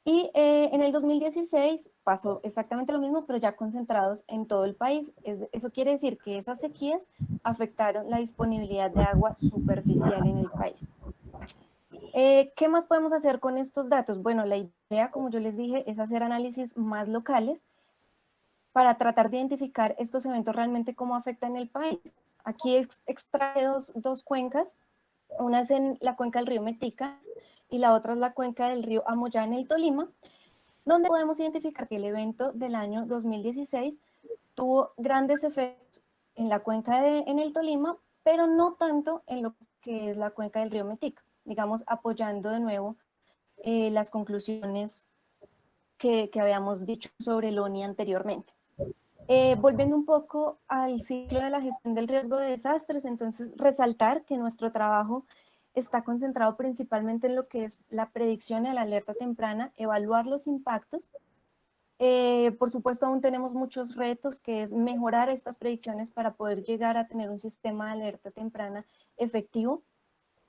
[SPEAKER 5] y en el 2016 pasó exactamente lo mismo, pero ya concentrados en todo el país. Eso quiere decir que esas sequías afectaron la disponibilidad de agua superficial en el país. ¿Qué más podemos hacer con estos datos? Bueno, la idea, como yo les dije, es hacer análisis más locales para tratar de identificar estos eventos realmente cómo afectan el país. Aquí extrae dos cuencas, una es en la cuenca del río Metica y la otra es la cuenca del río Amoyá en el Tolima, donde podemos identificar que el evento del año 2016 tuvo grandes efectos en la cuenca en el Tolima, pero no tanto en lo que es la cuenca del río Metica, digamos, apoyando de nuevo las conclusiones que habíamos dicho sobre el ONI anteriormente. Volviendo un poco al ciclo de la gestión del riesgo de desastres, entonces resaltar que nuestro trabajo está concentrado principalmente en lo que es la predicción y la alerta temprana, evaluar los impactos. Por supuesto, aún tenemos muchos retos, que es mejorar estas predicciones para poder llegar a tener un sistema de alerta temprana efectivo,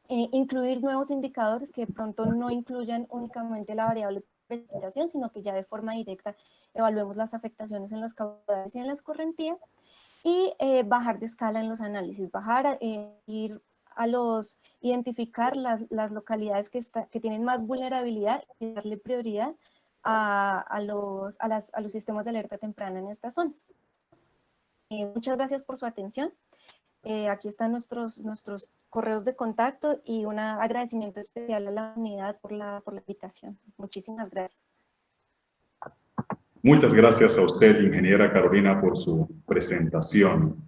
[SPEAKER 5] incluir nuevos indicadores que de pronto no incluyan únicamente la variable precipitación, sino que ya de forma directa evaluemos las afectaciones en los caudales y en la escorrentía, y bajar de escala en los análisis, ir a identificar las localidades que tienen más vulnerabilidad y darle prioridad a los sistemas de alerta temprana en estas zonas. Muchas gracias por su atención. Aquí están nuestros correos de contacto y un agradecimiento especial a la unidad por la invitación. Muchísimas gracias.
[SPEAKER 3] Muchas gracias a usted, ingeniera Carolina, por su presentación.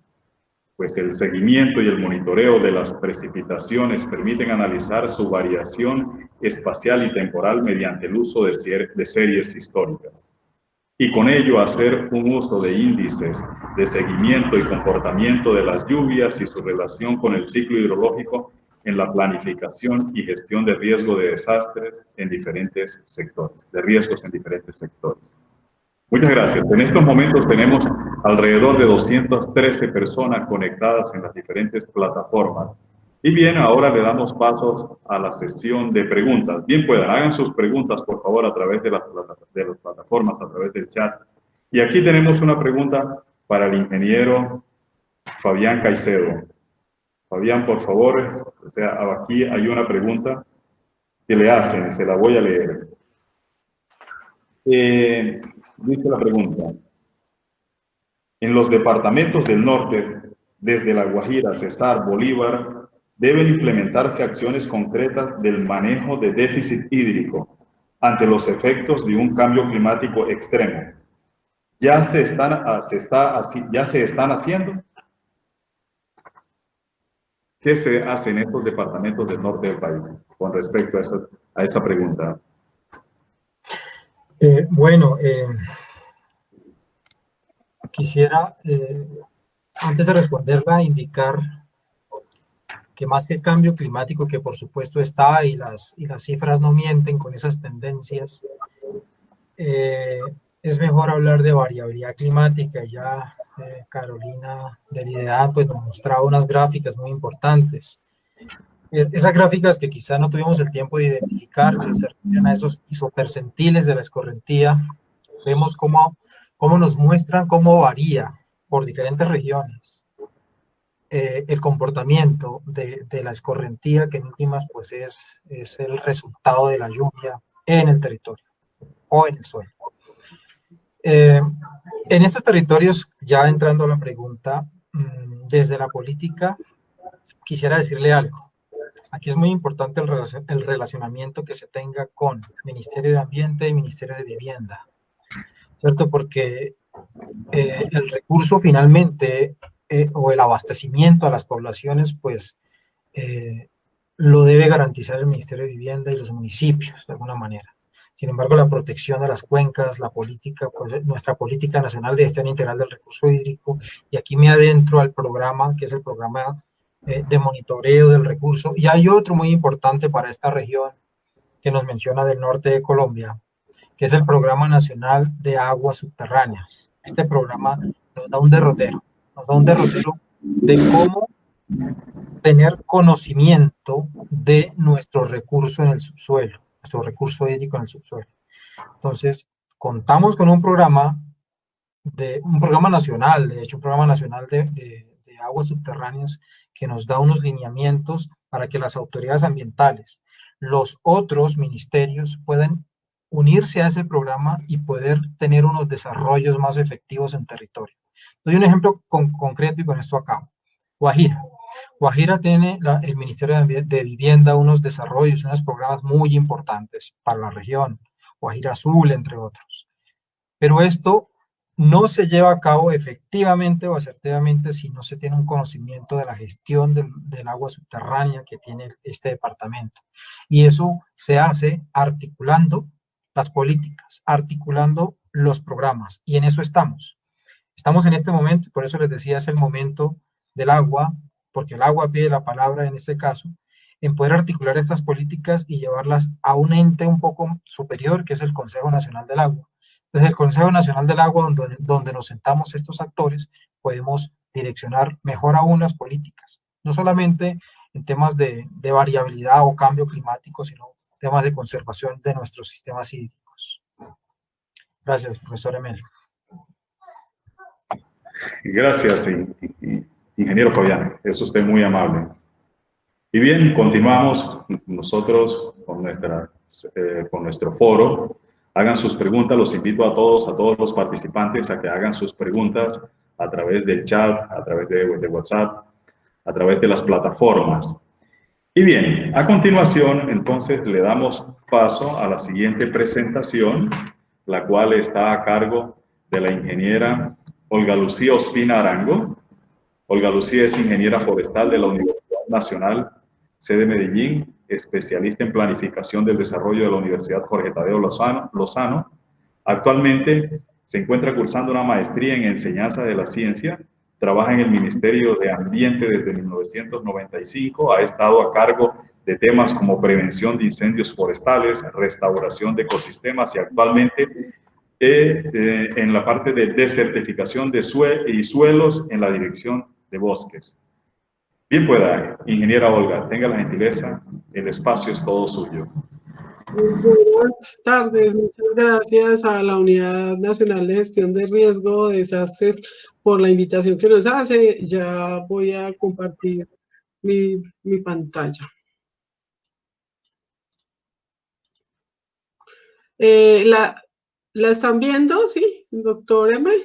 [SPEAKER 3] Pues el seguimiento y el monitoreo de las precipitaciones permiten analizar su variación espacial y temporal mediante el uso de series históricas, y con ello hacer un uso de índices de seguimiento y comportamiento de las lluvias y su relación con el ciclo hidrológico en la planificación y gestión de riesgo de desastres en diferentes sectores, de riesgos en diferentes sectores. Muchas gracias. En estos momentos tenemos alrededor de 213 personas conectadas en las diferentes plataformas. Y bien, ahora le damos pasos a la sesión de preguntas. Bien, hagan sus preguntas, por favor, a través de las plataformas, a través del chat. Y aquí tenemos una pregunta para el ingeniero Fabián Caicedo. Fabián, por favor, aquí hay una pregunta que le hacen, se la voy a leer. Dice la pregunta: en los departamentos del norte, desde La Guajira, Cesar, Bolívar, deben implementarse acciones concretas del manejo de déficit hídrico ante los efectos de un cambio climático extremo. ¿Ya se están haciendo? ¿Qué se hace en estos departamentos del norte del país con respecto a esa pregunta?
[SPEAKER 4] Quisiera, antes de responderla, indicar que más que el cambio climático, que por supuesto está, y las cifras no mienten con esas tendencias, es mejor hablar de variabilidad climática. Ya Carolina del IDEA pues nos mostraba unas gráficas muy importantes. Esas gráficas que quizá no tuvimos el tiempo de identificar, que se refieren a esos isopercentiles de la escorrentía, vemos cómo nos muestran cómo varía por diferentes regiones el comportamiento de la escorrentía, que en últimas pues es el resultado de la lluvia en el territorio o en el suelo. En estos territorios, ya entrando a la pregunta, desde la política, quisiera decirle algo. Aquí es muy importante el relacionamiento que se tenga con Ministerio de Ambiente y Ministerio de Vivienda, ¿cierto? Porque el recurso finalmente, o el abastecimiento a las poblaciones, pues lo debe garantizar el Ministerio de Vivienda y los municipios, de alguna manera. Sin embargo, la protección de las cuencas, la política, pues nuestra política nacional de gestión integral del recurso hídrico, y aquí me adentro al programa, que es el programa de monitoreo del recurso. Y hay otro muy importante para esta región que nos menciona del norte de Colombia, que es el Programa Nacional de Aguas Subterráneas. este programa nos da un derrotero de cómo tener conocimiento de nuestro recurso en el subsuelo, nuestro recurso hídrico en el subsuelo. Entonces, contamos con un programa nacional, de hecho, un programa nacional de aguas subterráneas que nos da unos lineamientos para que las autoridades ambientales, los otros ministerios puedan unirse a ese programa y poder tener unos desarrollos más efectivos en territorio. Doy un ejemplo concreto y con esto acabo. Guajira. Guajira tiene el Ministerio de Vivienda unos desarrollos, unos programas muy importantes para la región, Guajira Azul, entre otros. Pero esto no se lleva a cabo efectivamente o asertivamente si no se tiene un conocimiento de la gestión del agua subterránea que tiene este departamento. Y eso se hace articulando las políticas, articulando los programas, y en eso estamos. Estamos en este momento, y por eso les decía, es el momento del agua, porque el agua pide la palabra en este caso, en poder articular estas políticas y llevarlas a un ente un poco superior, que es el Consejo Nacional del Agua. Desde el Consejo Nacional del Agua, donde nos sentamos estos actores, podemos direccionar mejor aún las políticas, no solamente en temas de variabilidad o cambio climático, sino temas de conservación de nuestros sistemas hídricos. Gracias, profesor Emel.
[SPEAKER 3] Gracias, ingeniero Fabián, es usted muy amable. Y bien, continuamos nosotros con nuestro foro. Hagan sus preguntas, los invito a todos los participantes a que hagan sus preguntas a través del chat, a través de WhatsApp, a través de las plataformas. Y bien, a continuación, entonces, le damos paso a la siguiente presentación, la cual está a cargo de la ingeniera Olga Lucía Ospina Arango. Olga Lucía es ingeniera forestal de la Universidad Nacional, sede Medellín, especialista en planificación del desarrollo de la Universidad Jorge Tadeo Lozano. Actualmente se encuentra cursando una maestría en enseñanza de la ciencia, trabaja en el Ministerio de Ambiente desde 1995, ha estado a cargo de temas como prevención de incendios forestales, restauración de ecosistemas y actualmente en la parte de desertificación de suelos en la dirección de bosques. Bien pueda, ingeniera Olga, tenga la gentileza, el espacio es todo suyo.
[SPEAKER 6] Buenas tardes, muchas gracias a la Unidad Nacional de Gestión de Riesgo de Desastres por la invitación que nos hace. Ya voy a compartir mi pantalla. ¿La están viendo? ¿Sí, doctor Emel?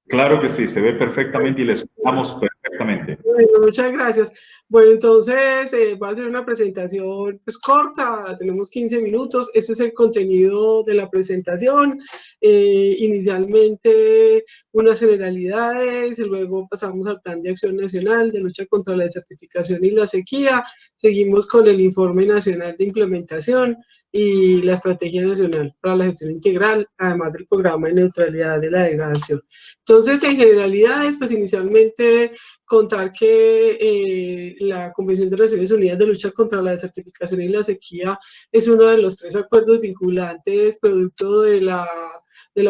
[SPEAKER 3] Claro que sí, se ve perfectamente y le escuchamos perfectamente.
[SPEAKER 6] Bueno, muchas gracias. Bueno, entonces va a ser una presentación pues corta, tenemos 15 minutos. Este es el contenido de la presentación. Inicialmente unas generalidades, luego pasamos al Plan de Acción Nacional de Lucha contra la Desertificación y la Sequía, seguimos con el Informe Nacional de Implementación y la Estrategia Nacional para la Gestión Integral, además del Programa de Neutralidad de la Degradación. Entonces, en generalidades, pues inicialmente contar que la Convención de Naciones Unidas de Lucha contra la Desertificación y la Sequía es uno de los 3 acuerdos vinculantes producto de la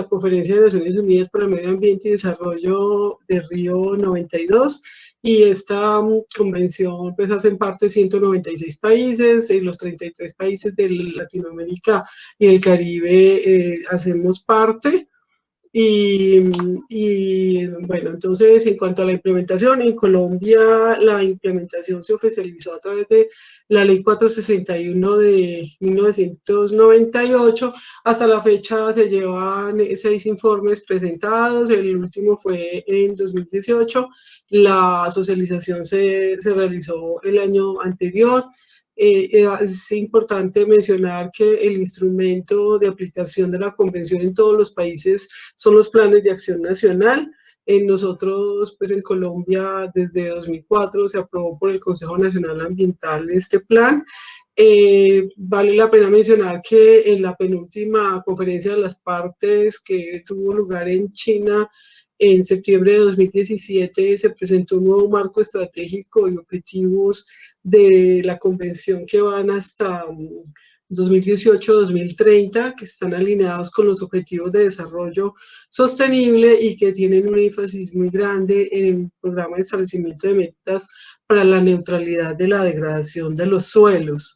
[SPEAKER 6] Conferencia de Naciones Unidas para el Medio Ambiente y Desarrollo de Río 92. Y esta convención pues hacen parte 196 países, en los 33 países de Latinoamérica y el Caribe hacemos parte. Y bueno, entonces en cuanto a la implementación, en Colombia la implementación se oficializó a través de la Ley 461 de 1998. Hasta la fecha se llevan 6 informes presentados, el último fue en 2018, la socialización se realizó el año anterior. Es importante mencionar que el instrumento de aplicación de la convención en todos los países son los planes de acción nacional. Nosotros, pues en Colombia, desde 2004 se aprobó por el Consejo Nacional Ambiental este plan. Vale la pena mencionar que en la penúltima conferencia de las partes que tuvo lugar en China en septiembre de 2017 se presentó un nuevo marco estratégico y objetivos de la convención que van hasta 2018-2030, que están alineados con los Objetivos de Desarrollo Sostenible y que tienen un énfasis muy grande en el programa de establecimiento de metas para la neutralidad de la degradación de los suelos.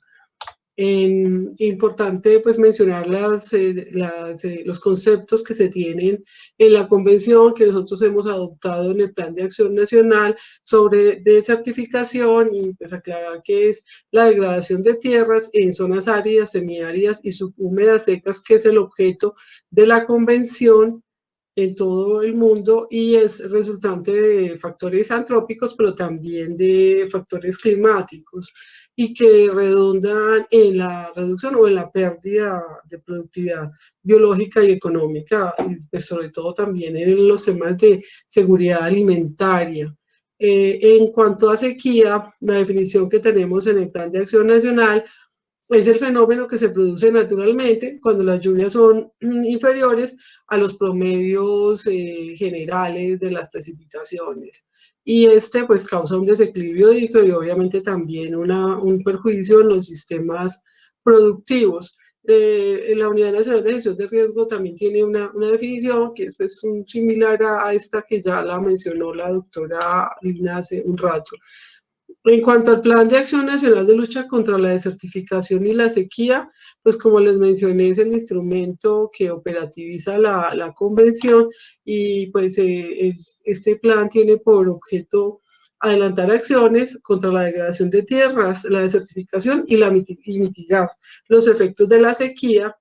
[SPEAKER 6] Importante pues mencionar los conceptos que se tienen en la convención que nosotros hemos adoptado en el Plan de Acción Nacional sobre desertificación y pues aclarar que es la degradación de tierras en zonas áridas, semiáridas y subhúmedas secas, que es el objeto de la convención en todo el mundo y es resultante de factores antrópicos, pero también de factores climáticos y que redundan en la reducción o en la pérdida de productividad biológica y económica, y pues sobre todo también en los temas de seguridad alimentaria. En cuanto a sequía, la definición que tenemos en el Plan de Acción Nacional es el fenómeno que se produce naturalmente cuando las lluvias son inferiores a los promedios generales de las precipitaciones. Y pues causa un desequilibrio hídrico y obviamente también un perjuicio en los sistemas productivos. La Unidad Nacional de Gestión de Riesgo también tiene una definición que es pues, similar a esta que ya la mencionó la doctora Lina hace un rato. En cuanto al Plan de Acción Nacional de Lucha contra la Desertificación y la Sequía, pues como les mencioné, es el instrumento que operativiza la convención y pues este plan tiene por objeto adelantar acciones contra la degradación de tierras, la desertificación y mitigar los efectos de la sequía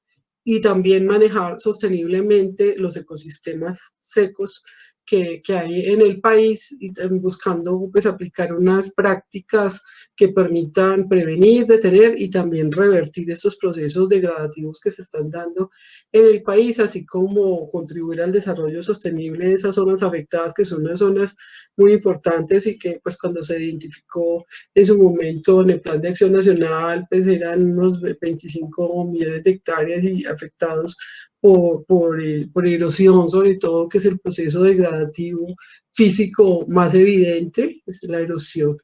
[SPEAKER 6] y también manejar sosteniblemente los ecosistemas secos que hay en el país y buscando pues, aplicar unas prácticas que permitan prevenir, detener y también revertir estos procesos degradativos que se están dando en el país, así como contribuir al desarrollo sostenible de esas zonas afectadas, que son unas zonas muy importantes y que pues cuando se identificó en su momento en el Plan de Acción Nacional, pues eran unos 25 millones de hectáreas y afectados por erosión, sobre todo, que es el proceso degradativo físico más evidente, es la erosión.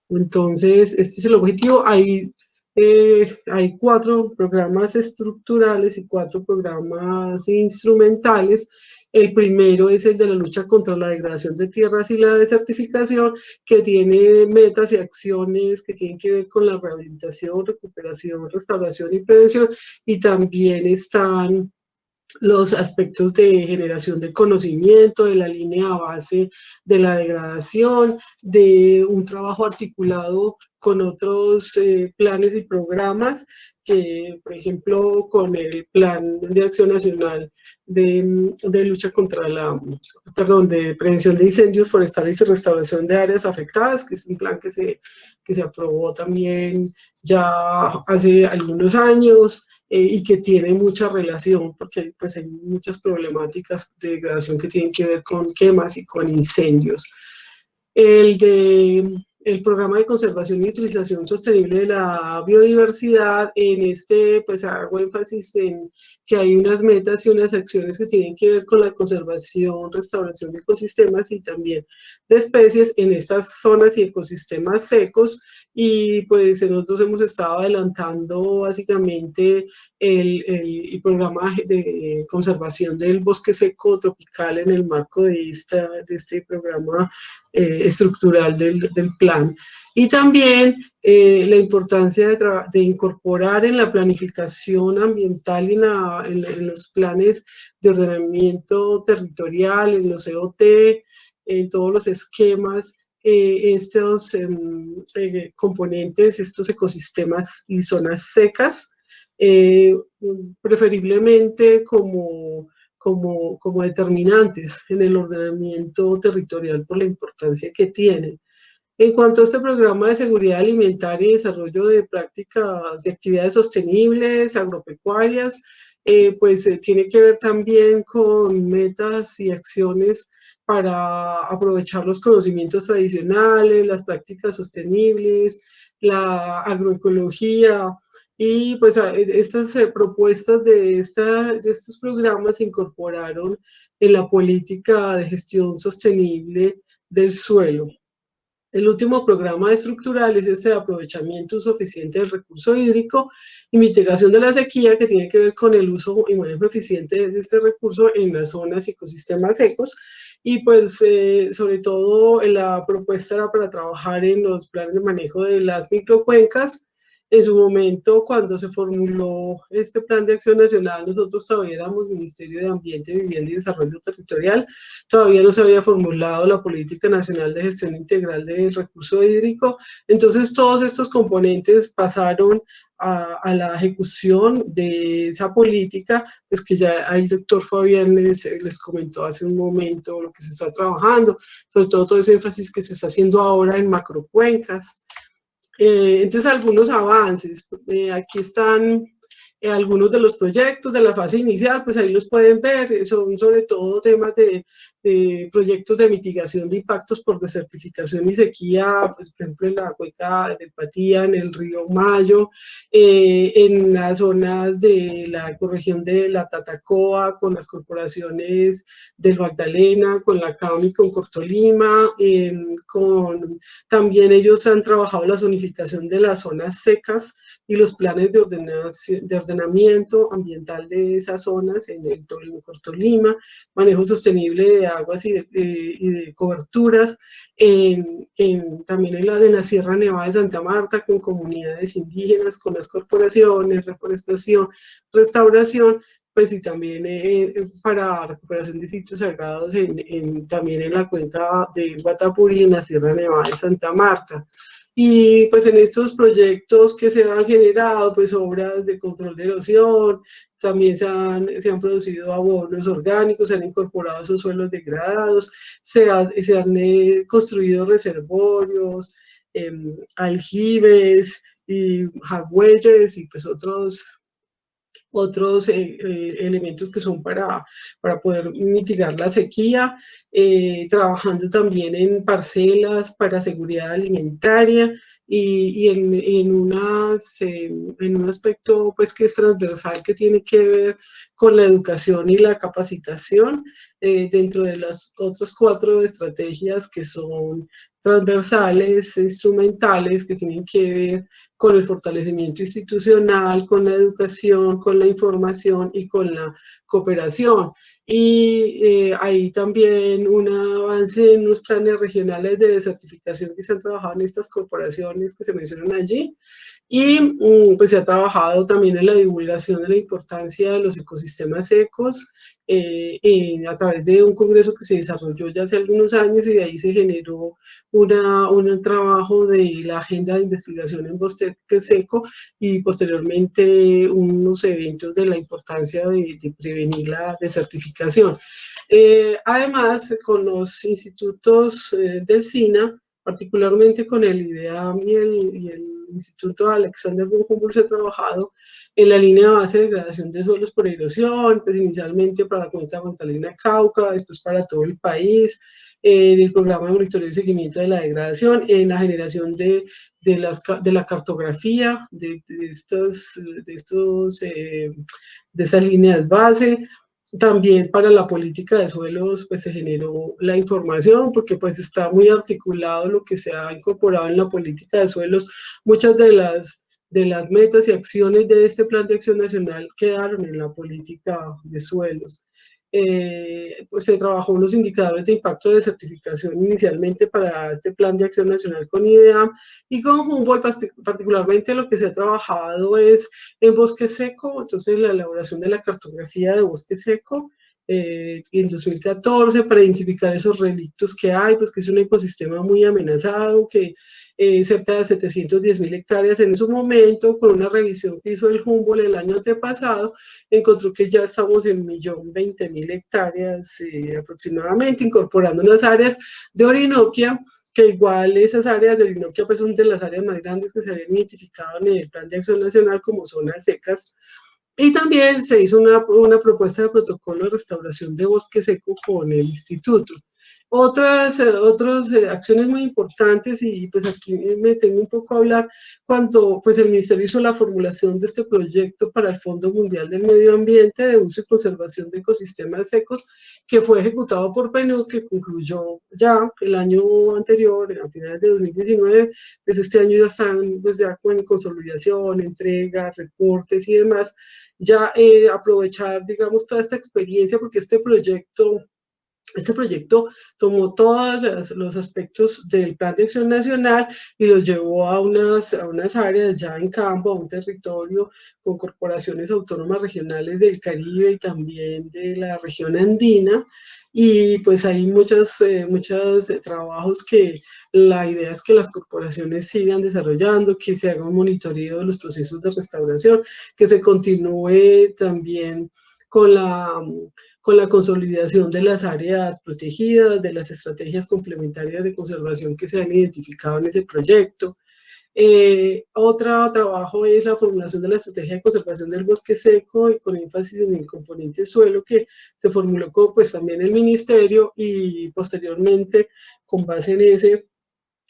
[SPEAKER 6] Entonces, este es el objetivo. Hay 4 programas estructurales y 4 programas instrumentales. El primero es el de la lucha contra la degradación de tierras y la desertificación, que tiene metas y acciones que tienen que ver con la rehabilitación, recuperación, restauración y prevención, y también están los aspectos de generación de conocimiento, de la línea base de la degradación, de un trabajo articulado con otros planes y programas, que por ejemplo con el Plan de Acción Nacional de lucha contra de prevención de incendios forestales y restauración de áreas afectadas, que es un plan que se aprobó también ya hace algunos años, y que tiene mucha relación porque pues, hay muchas problemáticas de degradación que tienen que ver con quemas y con incendios. El programa de conservación y utilización sostenible de la biodiversidad, en pues hago énfasis en que hay unas metas y unas acciones que tienen que ver con la conservación, restauración de ecosistemas y también de especies en estas zonas y ecosistemas secos, y pues nosotros hemos estado adelantando básicamente el programa de conservación del bosque seco tropical en el marco de este programa estructural del plan. Y también la importancia de incorporar en la planificación ambiental y en los planes de ordenamiento territorial, en los EOT, en todos los esquemas, estos componentes, estos ecosistemas y zonas secas, preferiblemente como determinantes en el ordenamiento territorial por la importancia que tienen. En cuanto a este programa de seguridad alimentaria y desarrollo de prácticas de actividades sostenibles, agropecuarias, pues tiene que ver también con metas y acciones para aprovechar los conocimientos tradicionales, las prácticas sostenibles, la agroecología, y pues estas propuestas de estos programas se incorporaron en la política de gestión sostenible del suelo. El último programa estructural es ese de aprovechamiento uso eficiente del recurso hídrico y mitigación de la sequía, que tiene que ver con el uso y manejo eficiente de este recurso en las zonas y ecosistemas secos. Y pues sobre todo la propuesta era para trabajar en los planes de manejo de las microcuencas. En su momento, cuando se formuló este Plan de Acción Nacional, nosotros todavía éramos Ministerio de Ambiente, Vivienda y Desarrollo Territorial. Todavía no se había formulado la Política Nacional de Gestión Integral del Recurso Hídrico. Entonces, todos estos componentes pasaron a la ejecución de esa política, pues que ya el doctor Fabián les comentó hace un momento lo que se está trabajando, sobre todo ese énfasis que se está haciendo ahora en macrocuencas. Entonces, algunos avances. Aquí están algunos de los proyectos de la fase inicial, pues ahí los pueden ver. Son sobre todo temas de proyectos de mitigación de impactos por desertificación y sequía, pues por ejemplo en la cuenca del Patía, en el río Mayo, en las zonas de la ecorregión de la Tatacoa, con las corporaciones del Magdalena, con la CAMI, con Cortolima, también ellos han trabajado la zonificación de las zonas secas y los planes de ordenamiento ambiental de esas zonas en el Cortolima, manejo sostenible de aguas y de coberturas, también en la Sierra Nevada de Santa Marta, con comunidades indígenas, con las corporaciones, reforestación, restauración, pues y también para recuperación de sitios sagrados también en la cuenca del Guatapurí, en la Sierra Nevada de Santa Marta. Y pues en estos proyectos que se han generado, pues obras de control de erosión, también se han producido abonos orgánicos, se han incorporado esos suelos degradados, se han construido reservorios, aljibes y jagüeyes y pues otros elementos que son para poder mitigar la sequía, trabajando también en parcelas para seguridad alimentaria y en un aspecto pues que es transversal, que tiene que ver con la educación y la capacitación, dentro de las otras 4 estrategias que son transversales, instrumentales, que tienen que ver con el fortalecimiento institucional, con la educación, con la información y con la cooperación. Y hay también un avance en los planes regionales de desertificación que se han trabajado en estas corporaciones que se mencionan allí. Y pues se ha trabajado también en la divulgación de la importancia de los ecosistemas secos, a través de un congreso que se desarrolló ya hace algunos años, y de ahí se generó un trabajo de la agenda de investigación en bosque seco y posteriormente unos eventos de la importancia de prevenir la desertificación. Además, con los institutos del SINA, particularmente con el IDEAM y el Instituto Alexander von Humboldt, se ha trabajado en la línea de base de degradación de suelos por erosión, pues inicialmente para la cuenca Magdalena-Cauca, después para todo el país, en el programa de monitoreo y seguimiento de la degradación, en la generación de la cartografía de esas líneas base. También para la política de suelos, pues se generó la información, porque pues está muy articulado lo que se ha incorporado en la política de suelos. Muchas de las metas y acciones de este Plan de Acción Nacional quedaron en la política de suelos. Pues se trabajó en los indicadores de impacto de certificación inicialmente para este Plan de Acción Nacional con IDEAM y con Humboldt. Particularmente lo que se ha trabajado es en bosque seco, entonces la elaboración de la cartografía de bosque seco en 2014 para identificar esos relictos que hay, pues que es un ecosistema muy amenazado, que cerca de 710.000 hectáreas en ese momento. Con una revisión que hizo el Humboldt el año antepasado, encontró que ya estamos en 1.020.000 hectáreas aproximadamente, incorporando unas áreas de Orinoquia, que igual esas áreas de Orinoquia pues son de las áreas más grandes que se habían identificado en el Plan de Acción Nacional como zonas secas. Y también se hizo una propuesta de protocolo de restauración de bosque seco con el instituto. Otras acciones muy importantes, y pues aquí me tengo un poco a hablar, cuando pues el Ministerio hizo la formulación de este proyecto para el Fondo Mundial del Medio Ambiente de Uso y Conservación de Ecosistemas Secos, que fue ejecutado por PNUD, que concluyó ya el año anterior, a finales de 2019, pues este año ya están pues ya con consolidación, entrega, reportes y demás, ya aprovechar, digamos, toda esta experiencia, porque este proyecto tomó todos los aspectos del Plan de Acción Nacional y los llevó a unas áreas ya en campo, a un territorio con corporaciones autónomas regionales del Caribe y también de la región andina. Y pues hay muchos trabajos que la idea es que las corporaciones sigan desarrollando, que se haga un monitoreo de los procesos de restauración, que se continúe también con la consolidación de las áreas protegidas, de las estrategias complementarias de conservación que se han identificado en ese proyecto. Otro trabajo es la formulación de la estrategia de conservación del bosque seco y con énfasis en el componente suelo, que se formuló con, pues, también el ministerio, y posteriormente con base en ese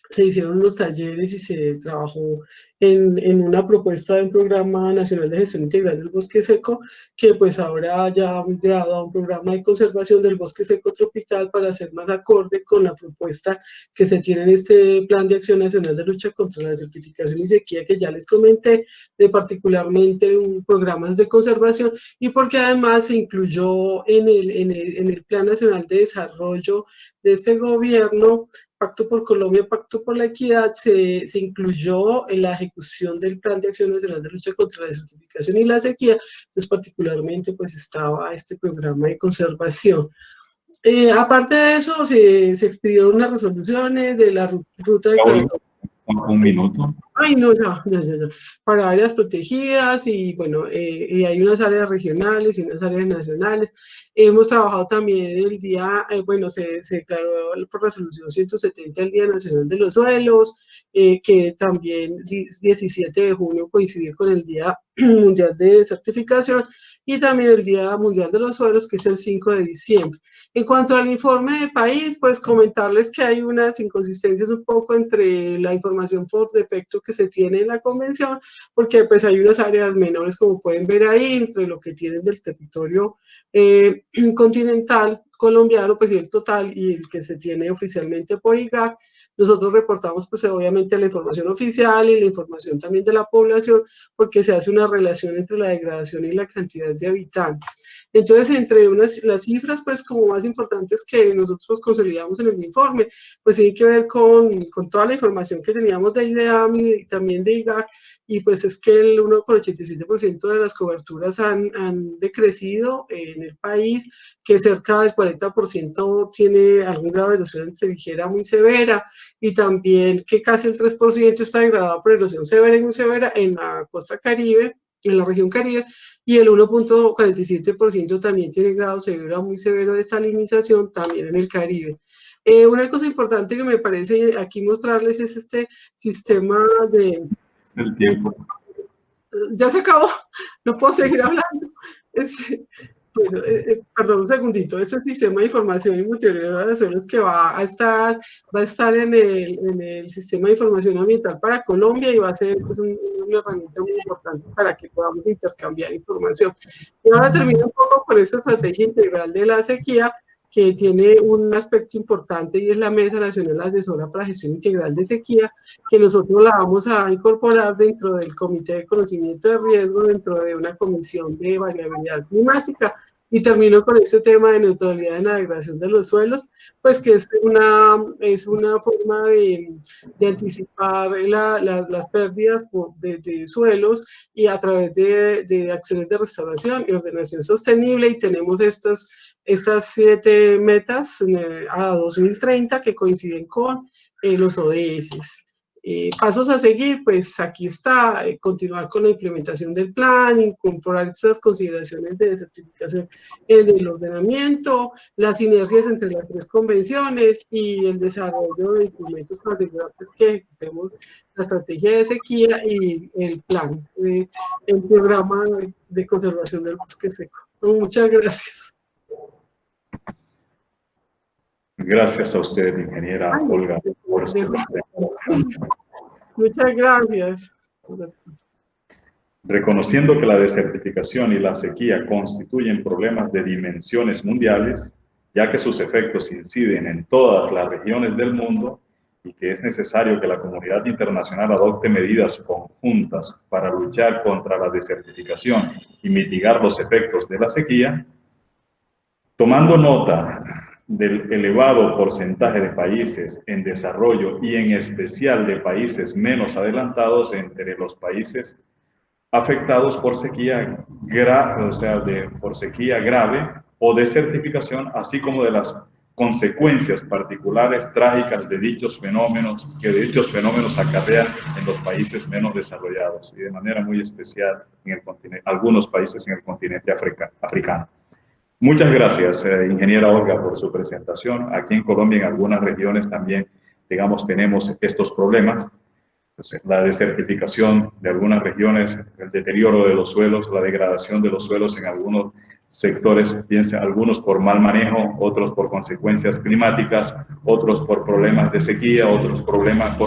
[SPEAKER 6] se hicieron los talleres y se trabajó en una propuesta de un programa nacional de gestión integral del bosque seco, que pues ahora ya ha migrado a un programa de conservación del bosque seco tropical para ser más acorde con la propuesta que se tiene en este Plan de Acción Nacional de Lucha contra la Desertificación y Sequía, que ya les comenté, de particularmente programas de conservación, y porque además se incluyó en el Plan Nacional de Desarrollo de este gobierno, Pacto por Colombia, Pacto por la Equidad, se incluyó en la ejecución del Plan de Acción Nacional de Lucha contra la Desertificación y la Sequía. Entonces, particularmente, pues estaba este programa de conservación. Aparte de eso, se expidieron unas resoluciones de la ruta de
[SPEAKER 3] Raúl,
[SPEAKER 6] Caracol.
[SPEAKER 3] un minuto.
[SPEAKER 6] Ay, no, ya. Para áreas protegidas, y bueno, y hay unas áreas regionales y unas áreas nacionales. Hemos trabajado también el día, bueno, se declaró por resolución 170 el Día Nacional de los Suelos, que también 17 de junio coincidió con el Día Mundial de Desertificación, y también el Día Mundial de los Suelos, que es el 5 de diciembre. En cuanto al informe de país, pues comentarles que hay unas inconsistencias un poco entre la información por defecto que se tiene en la convención, porque pues hay unas áreas menores, como pueden ver ahí, entre lo que tienen del territorio continental colombiano, pues, y el total, y el que se tiene oficialmente por IGAC. Nosotros reportamos pues obviamente la información oficial y la información también de la población, porque se hace una relación entre la degradación y la cantidad de habitantes. Entonces, entre las cifras pues como más importantes que nosotros consolidamos en el informe, pues tiene que ver con toda la información que teníamos de IDEAM y también de IGAC, y pues es que el 1,87% de las coberturas han decrecido en el país, que cerca del 40% tiene algún grado de erosión ligera muy severa, y también que casi el 3% está degradado por erosión severa y muy severa en la costa Caribe, en la región Caribe, y el 1,47% también tiene grado severo a muy severo de salinización también en el Caribe. Una cosa importante que me parece aquí mostrarles es este sistema de...
[SPEAKER 3] Es el tiempo.
[SPEAKER 6] Ya se acabó, no puedo seguir hablando. Bueno, perdón un segundito. Este sistema de información y monitoreo de suelos que va a estar en el sistema de información ambiental para Colombia, y va a ser pues, una herramienta muy importante para que podamos intercambiar información. Y ahora termino un poco con esta estrategia integral de la sequía, que tiene un aspecto importante, y es la Mesa Nacional Asesora para Gestión Integral de Sequía, que nosotros la vamos a incorporar dentro del Comité de Conocimiento de Riesgo, dentro de una comisión de variabilidad climática. Y termino con este tema de neutralidad en la degradación de los suelos, pues que es una forma de anticipar las pérdidas de suelos, y a través de acciones de restauración y ordenación sostenible. Y tenemos estas 7 metas a 2030 que coinciden con los ODS. Pasos a seguir, pues aquí está, continuar con la implementación del plan, incorporar estas consideraciones de desertificación en el ordenamiento, las sinergias entre las 3 convenciones y el desarrollo de instrumentos para asegurar que ejecutemos la estrategia de sequía y el plan, el programa de conservación del bosque seco. Muchas gracias.
[SPEAKER 3] Gracias a usted, ingeniera Olga, por su
[SPEAKER 6] Dejo-
[SPEAKER 3] presentación.
[SPEAKER 6] Muchas gracias.
[SPEAKER 3] Reconociendo que la desertificación y la sequía constituyen problemas de dimensiones mundiales, ya que sus efectos inciden en todas las regiones del mundo y que es necesario que la comunidad internacional adopte medidas conjuntas para luchar contra la desertificación y mitigar los efectos de la sequía, tomando nota del elevado porcentaje de países en desarrollo y en especial de países menos adelantados entre los países afectados por sequía, por sequía grave o desertificación, así como de las consecuencias particulares trágicas de dichos fenómenos acarrean en los países menos desarrollados y de manera muy especial en el continente, algunos países en el continente africano. Muchas gracias, ingeniera Olga, por su presentación. Aquí en Colombia, en algunas regiones también, digamos, tenemos estos problemas. La desertificación de algunas regiones, el deterioro de los suelos, la degradación de los suelos en algunos sectores, algunos por mal manejo, otros por consecuencias climáticas, otros por problemas de sequía, otros por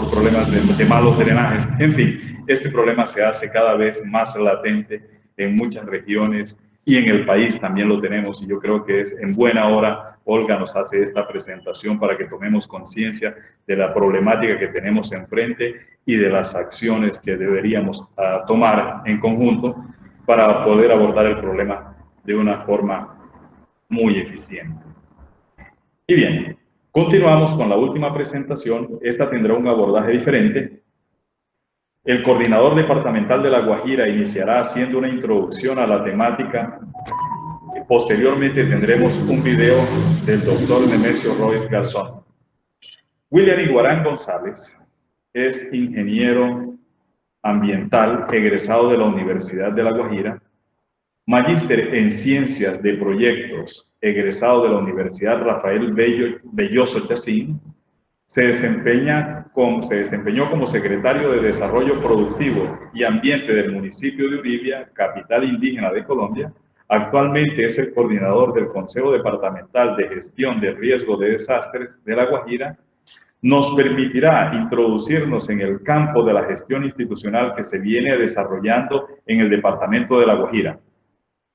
[SPEAKER 3] problemas de malos drenajes. En fin, este problema se hace cada vez más latente en muchas regiones y en el país también lo tenemos, y yo creo que es en buena hora Olga nos hace esta presentación para que tomemos conciencia de la problemática que tenemos enfrente y de las acciones que deberíamos tomar en conjunto para poder abordar el problema de una forma muy eficiente. Y bien, continuamos con la última presentación. Esta tendrá un abordaje diferente. El coordinador departamental de La Guajira iniciará haciendo una introducción a la temática. Posteriormente tendremos un video del doctor Nemesio Royce Garzón. William Iguarán González es ingeniero ambiental egresado de la Universidad de La Guajira, magíster en ciencias de proyectos egresado de la Universidad Rafael Belloso Chacín. Se desempeñó como secretario de Desarrollo Productivo y Ambiente del municipio de Uribia, capital indígena de Colombia. Actualmente es el coordinador del Consejo Departamental de Gestión de Riesgo de Desastres de La Guajira. Nos permitirá introducirnos en el campo de la gestión institucional que se viene desarrollando en el departamento de La Guajira.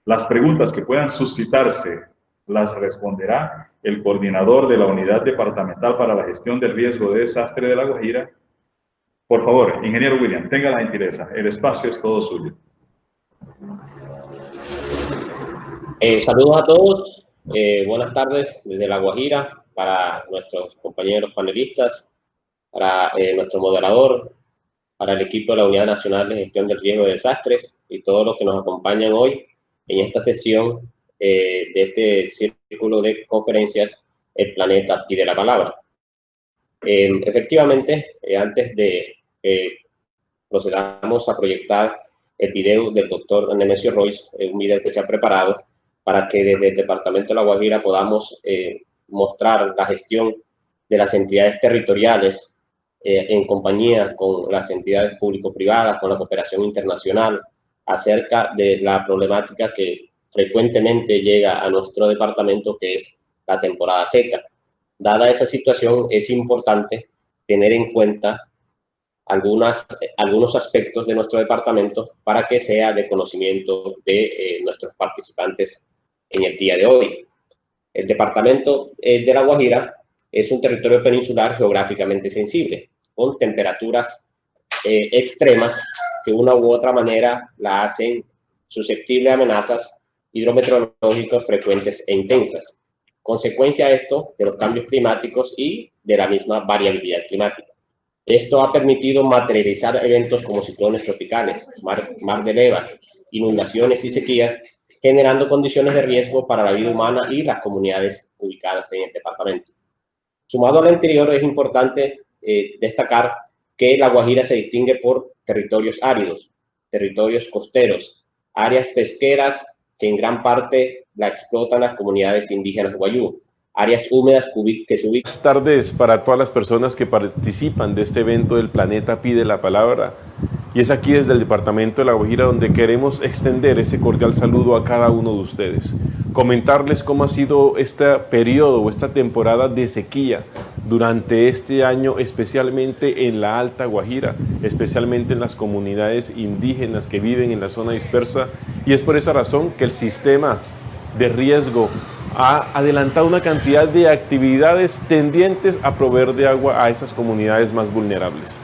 [SPEAKER 3] Las preguntas que puedan suscitarse las responderá el coordinador de la Unidad Departamental para la Gestión del Riesgo de Desastre de La Guajira. Por favor, ingeniero William, tenga la gentileza, el espacio es todo suyo.
[SPEAKER 7] Saludos a todos, buenas tardes desde La Guajira para nuestros compañeros panelistas, para nuestro moderador, para el equipo de la Unidad Nacional de Gestión del Riesgo de Desastres y todos los que nos acompañan hoy en esta sesión de este círculo de conferencias El Planeta Pide la Palabra. Efectivamente, antes de procedamos a proyectar el video del doctor Nemesio Royce, un video que se ha preparado para que desde el Departamento de La Guajira podamos mostrar la gestión de las entidades territoriales en compañía con las entidades público-privadas, con la cooperación internacional, acerca de la problemática que frecuentemente llega a nuestro departamento, que es la temporada seca. Dada esa situación, es importante tener en cuenta algunos aspectos de nuestro departamento para que sea de conocimiento de nuestros participantes en el día de hoy. El departamento de La Guajira es un territorio peninsular geográficamente sensible, con temperaturas extremas que de una u otra manera la hacen susceptible a amenazas hidrometeorológicas frecuentes e intensas. Consecuencia de esto, de los cambios climáticos y de la misma variabilidad climática. Esto ha permitido materializar eventos como ciclones tropicales, mar de levas, inundaciones y sequías, generando condiciones de riesgo para la vida humana y las comunidades ubicadas en el departamento. Sumado a lo anterior, es importante destacar que La Guajira se distingue por territorios áridos, territorios costeros, áreas pesqueras que en gran parte la explotan las comunidades indígenas guayú, áreas húmedas que se ubican.
[SPEAKER 8] Buenas tardes para todas las personas que participan de este evento del Planeta Pide la Palabra. Y es aquí desde el departamento de La Guajira donde queremos extender ese cordial saludo a cada uno de ustedes. Comentarles cómo ha sido este periodo o esta temporada de sequía durante este año, especialmente en la Alta Guajira, especialmente en las comunidades indígenas que viven en la zona dispersa. Y es por esa razón que el sistema de riesgo ha adelantado una cantidad de actividades tendientes a proveer de agua a esas comunidades más vulnerables.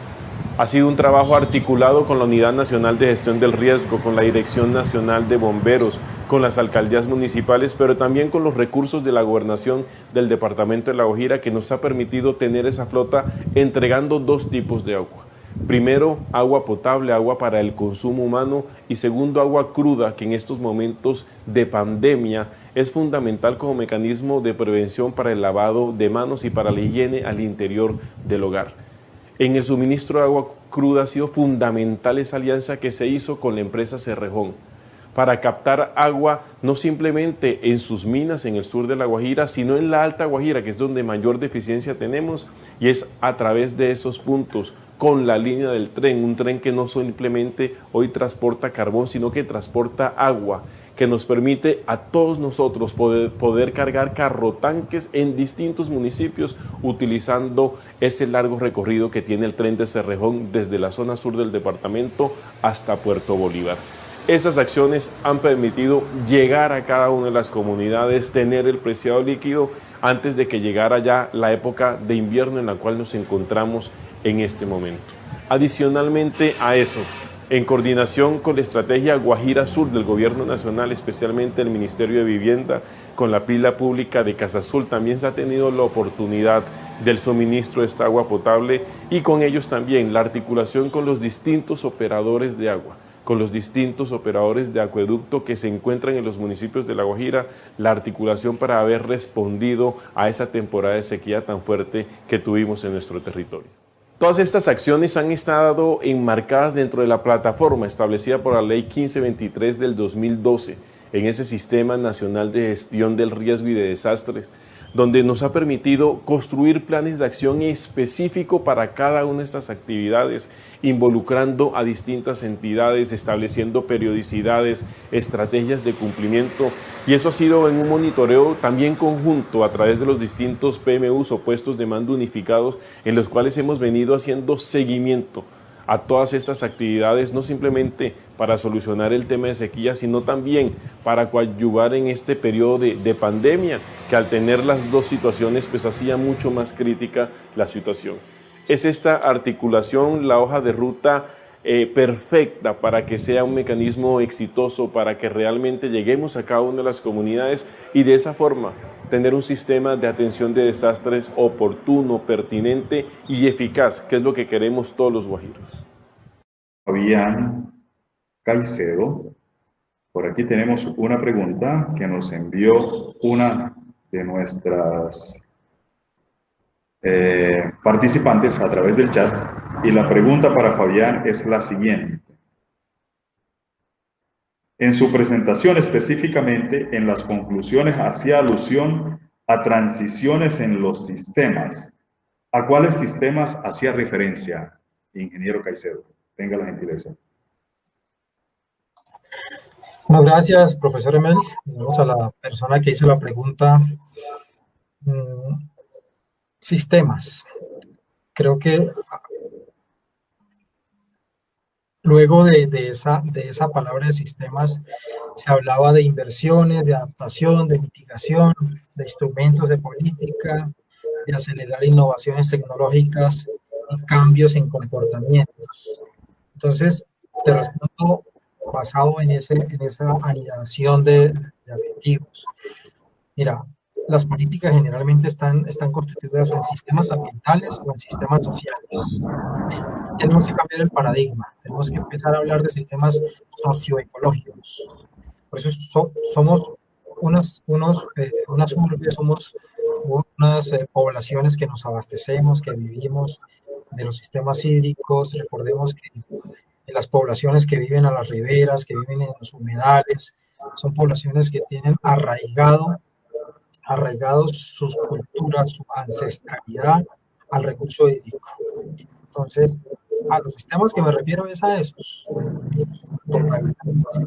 [SPEAKER 8] Ha sido un trabajo articulado con la Unidad Nacional de Gestión del Riesgo, con la Dirección Nacional de Bomberos, con las alcaldías municipales, pero también con los recursos de la gobernación del departamento de La Guajira, que nos ha permitido tener esa flota entregando dos tipos de agua. Primero, agua potable, agua para el consumo humano, y segundo, agua cruda, que en estos momentos de pandemia es fundamental como mecanismo de prevención para el lavado de manos y para la higiene al interior del hogar. En el suministro de agua cruda ha sido fundamental esa alianza que se hizo con la empresa Cerrejón para captar agua no simplemente en sus minas en el sur de La Guajira, sino en la Alta Guajira, que es donde mayor deficiencia tenemos, y es a través de esos puntos con la línea del tren, un tren que no simplemente hoy transporta carbón, sino que transporta agua, que nos permite a todos nosotros poder cargar carrotanques en distintos municipios utilizando ese largo recorrido que tiene el tren de Cerrejón desde la zona sur del departamento hasta Puerto Bolívar. Esas acciones han permitido llegar a cada una de las comunidades, tener el preciado líquido antes de que llegara ya la época de invierno en la cual nos encontramos en este momento. Adicionalmente a eso, en coordinación con la estrategia Guajira Sur del Gobierno Nacional, especialmente el Ministerio de Vivienda, con la pila pública de Casa Azul, también se ha tenido la oportunidad del suministro de esta agua potable, y con ellos también la articulación con los distintos operadores de agua, con los distintos operadores de acueducto que se encuentran en los municipios de La Guajira, la articulación para haber respondido a esa temporada de sequía tan fuerte que tuvimos en nuestro territorio. Todas estas acciones han estado enmarcadas dentro de la plataforma establecida por la Ley 1523 del 2012, en ese Sistema Nacional de Gestión del Riesgo y de Desastres, donde nos ha permitido construir planes de acción específico para cada una de estas actividades, involucrando a distintas entidades, estableciendo periodicidades, estrategias de cumplimiento, y eso ha sido en un monitoreo también conjunto a través de los distintos PMUs o puestos de mando unificados, en los cuales hemos venido haciendo seguimiento a todas estas actividades, no simplemente para solucionar el tema de sequía, sino también para coadyuvar en este periodo de pandemia, que al tener las dos situaciones pues hacía mucho más crítica la situación. Es esta articulación la hoja de ruta perfecta para que sea un mecanismo exitoso, para que realmente lleguemos a cada una de las comunidades y de esa forma tener un sistema de atención de desastres oportuno, pertinente y eficaz, que es lo que queremos todos los guajiros.
[SPEAKER 3] Fabián Caicedo, por aquí tenemos una pregunta que nos envió una de nuestras participantes a través del chat, y la pregunta para Fabián es la siguiente. En su presentación, específicamente en las conclusiones, hacía alusión a transiciones en los sistemas. ¿A cuáles sistemas hacía referencia, ingeniero Caicedo? Tenga la gentileza.
[SPEAKER 4] Bueno, gracias, profesor Emel. Vamos a la persona que hizo la pregunta. Sistemas. Creo que luego de esa palabra de sistemas se hablaba de inversiones, de adaptación, de mitigación, de instrumentos de política, de acelerar innovaciones tecnológicas y cambios en comportamientos. Entonces, te respondo basado en esa anidación de adjetivos. Mira, las políticas generalmente están constituidas en sistemas ambientales o en sistemas sociales. Tenemos que cambiar el paradigma, tenemos que empezar a hablar de sistemas socioecológicos. Por eso somos unas urbes, somos unas poblaciones que nos abastecemos, que vivimos de los sistemas hídricos. Recordemos que las poblaciones que viven a las riberas, que viven en los humedales, son poblaciones que tienen arraigado arraigados sus culturas, su ancestralidad al recurso hídrico. Entonces, a los sistemas que me refiero es a esos, a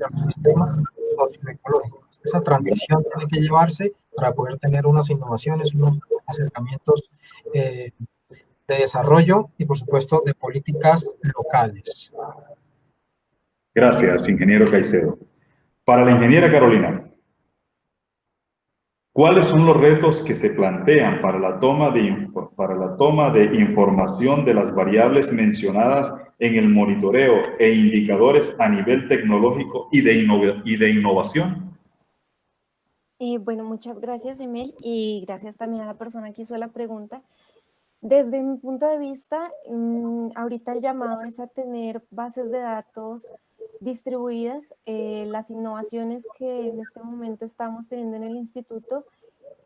[SPEAKER 4] los sistemas socioecológicos. Esa transición tiene que llevarse para poder tener unas innovaciones, unos acercamientos de desarrollo y, por supuesto, de políticas locales.
[SPEAKER 3] Gracias, ingeniero Caicedo. Para la ingeniera Carolina, ¿cuáles son los retos que se plantean para la toma de información de las variables mencionadas en el monitoreo e indicadores a nivel tecnológico y de innovación?
[SPEAKER 5] Bueno, muchas gracias, Emel, y gracias también a la persona que hizo la pregunta. Desde mi punto de vista, ahorita el llamado es a tener bases de datos distribuidas. Las innovaciones que en este momento estamos teniendo en el instituto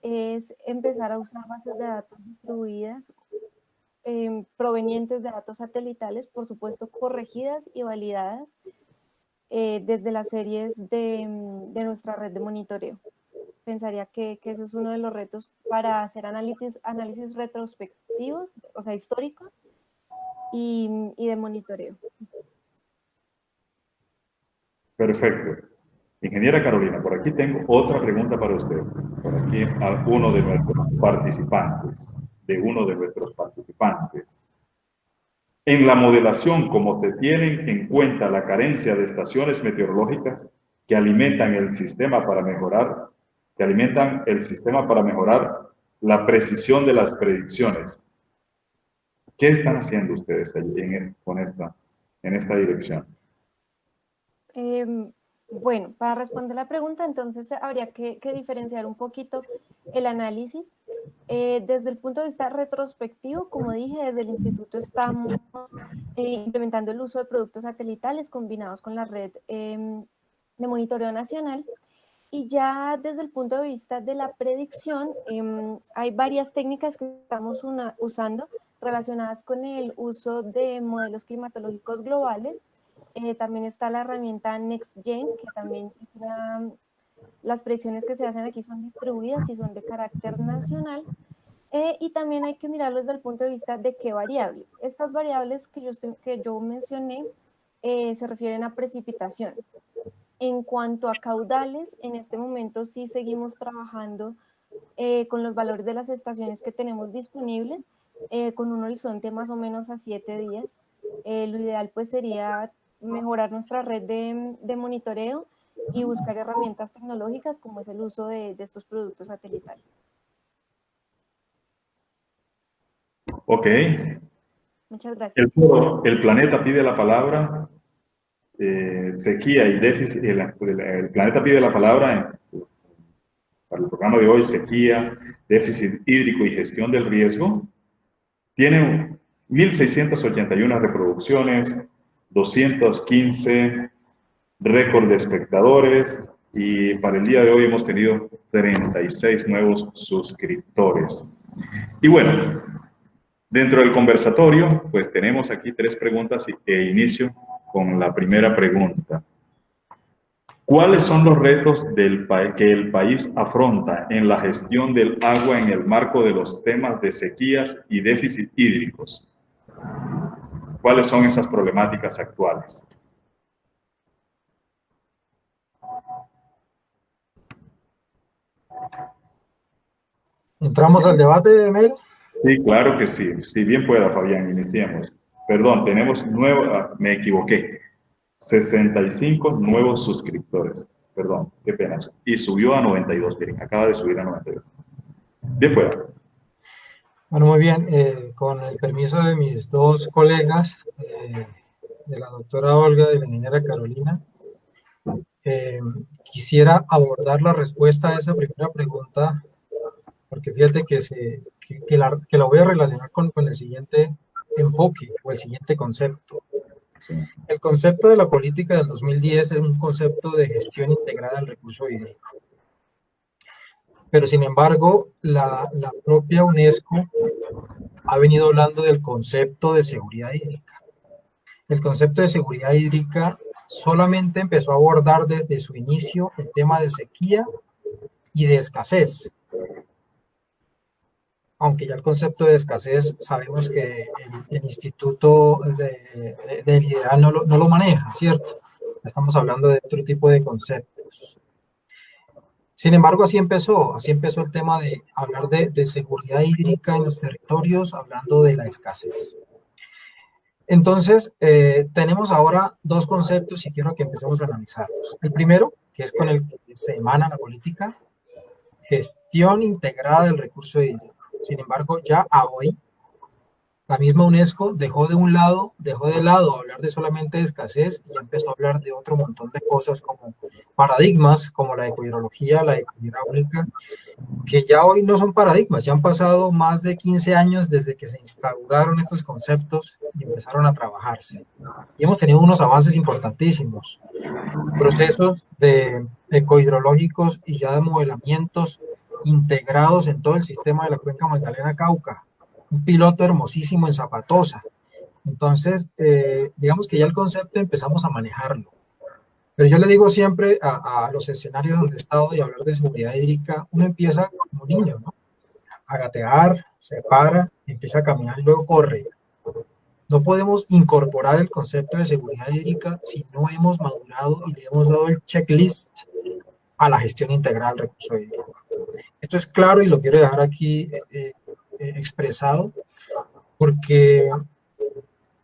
[SPEAKER 5] es empezar a usar bases de datos distribuidas provenientes de datos satelitales, por supuesto corregidas y validadas desde las series de nuestra red de monitoreo. Pensaría que eso es uno de los retos para hacer análisis retrospectivos, o sea, históricos y de monitoreo.
[SPEAKER 3] Perfecto. Ingeniera Carolina, por aquí tengo otra pregunta para usted. Por aquí a uno de nuestros participantes. En la modelación, como se tienen en cuenta la carencia de estaciones meteorológicas que alimentan el sistema para mejorar la precisión de las predicciones. ¿Qué están haciendo ustedes allí en esta dirección?
[SPEAKER 5] Bueno, para responder la pregunta, entonces habría que diferenciar un poquito el análisis. Desde el punto de vista retrospectivo, como dije, desde el instituto estamos implementando el uso de productos satelitales combinados con la red de monitoreo nacional. Y ya desde el punto de vista de la predicción, hay varias técnicas que estamos usando relacionadas con el uso de modelos climatológicos globales. También está la herramienta NextGen, que también las predicciones que se hacen aquí son distribuidas y son de carácter nacional. Y también hay que mirarlo desde el punto de vista de qué variable. Estas variables que yo mencioné se refieren a precipitación. En cuanto a caudales, en este momento sí seguimos trabajando con los valores de las estaciones que tenemos disponibles, con un horizonte más o menos a 7 días. Lo ideal pues sería mejorar nuestra red de monitoreo y buscar herramientas tecnológicas como es el uso de estos productos satelitales.
[SPEAKER 3] Ok.
[SPEAKER 5] Muchas gracias.
[SPEAKER 3] El planeta pide la palabra. Sequía y déficit. El planeta pide la palabra para el programa de hoy: sequía, déficit hídrico y gestión del riesgo. Tiene 1.681 reproducciones, 215 récord de espectadores, y para el día de hoy hemos tenido 36 nuevos suscriptores. Y bueno, dentro del conversatorio, pues tenemos aquí 3 preguntas e inicio con la primera pregunta. ¿Cuáles son los retos que el país afronta en la gestión del agua en el marco de los temas de sequías y déficit hídricos? ¿Cuáles son esas problemáticas actuales?
[SPEAKER 4] ¿Entramos al debate, Emel?
[SPEAKER 3] Sí, claro que sí. Si bien pueda, Fabián, iniciemos. Perdón, tenemos me equivoqué. 65 nuevos suscriptores. Perdón, qué pena. Y subió a 92, miren, acaba de subir a 92. Bien pueda.
[SPEAKER 4] Bueno, muy bien. Con el permiso de mis 2 colegas, de la doctora Olga y de la ingeniera Carolina, quisiera abordar la respuesta a esa primera pregunta, porque fíjate que la voy a relacionar con el siguiente enfoque o el siguiente concepto.
[SPEAKER 3] Sí.
[SPEAKER 4] El concepto de la política del 2010 es un concepto de gestión integrada del recurso hídrico. Pero sin embargo, la propia UNESCO ha venido hablando del concepto de seguridad hídrica. El concepto de seguridad hídrica solamente empezó a abordar desde su inicio el tema de sequía y de escasez. aunque ya el concepto de escasez sabemos que el Instituto del Ideal no lo maneja, ¿cierto? Estamos hablando de otro tipo de conceptos. Sin embargo, así empezó el tema de hablar de seguridad hídrica en los territorios, hablando de la escasez. Entonces, tenemos ahora dos conceptos y quiero que empecemos a analizarlos. El primero, que es con el que se emana la política, gestión integrada del recurso hídrico. Sin embargo, ya a hoy, la misma UNESCO dejó de lado hablar de solamente de escasez y empezó a hablar de otro montón de cosas como paradigmas, como la ecohidrología, la ecohidráulica, que ya hoy no son paradigmas, ya han pasado más de 15 años desde que se instauraron estos conceptos y empezaron a trabajarse. Y hemos tenido unos avances importantísimos, procesos de ecohidrológicos y ya de modelamientos integrados en todo el sistema de la cuenca Magdalena-Cauca, un piloto hermosísimo en Zapatosa. Entonces, digamos que ya el concepto empezamos a manejarlo. Pero yo le digo siempre a los escenarios donde he estado y hablar de seguridad hídrica, uno empieza como niño, ¿no? A gatear, se para, empieza a caminar y luego corre. No podemos incorporar el concepto de seguridad hídrica si no hemos madurado y le hemos dado el checklist a la gestión integral del recurso hídrico. Esto es claro y lo quiero dejar aquí expresado porque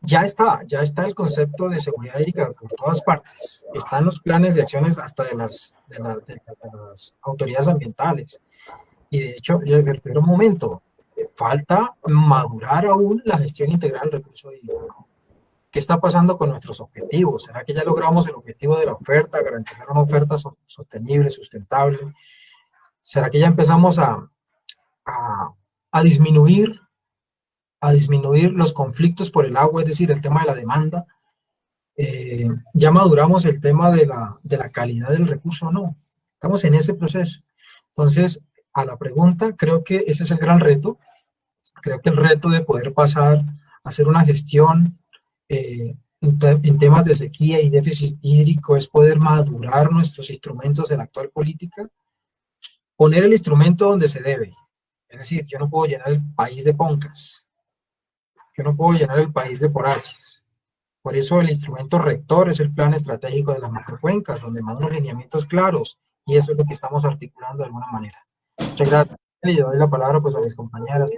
[SPEAKER 4] ya está el concepto de seguridad hídrica por todas partes. Están los planes de acciones hasta de las autoridades ambientales. Y de hecho, pero un momento, falta madurar aún la gestión integral del recurso hídrico. ¿Qué está pasando con nuestros objetivos? ¿Será que ya logramos el objetivo de la oferta, garantizar una oferta sostenible, sustentable? ¿Será que ya empezamos a disminuir los conflictos por el agua, es decir, el tema de la demanda? ¿Ya maduramos el tema de la calidad del recurso o no? Estamos en ese proceso. Entonces, a la pregunta, creo que ese es el gran reto. Creo que el reto de poder pasar a hacer una gestión en temas de sequía y déficit hídrico es poder madurar nuestros instrumentos en la actual política, poner el instrumento donde se debe. Es decir, yo no puedo llenar el país de poncas, yo no puedo llenar el país de poraches. Por eso el instrumento rector es el plan estratégico de las macrocuencas, donde manda unos lineamientos claros, y eso es lo que estamos articulando de alguna manera. Muchas gracias. Y le doy la palabra pues a mis compañeras.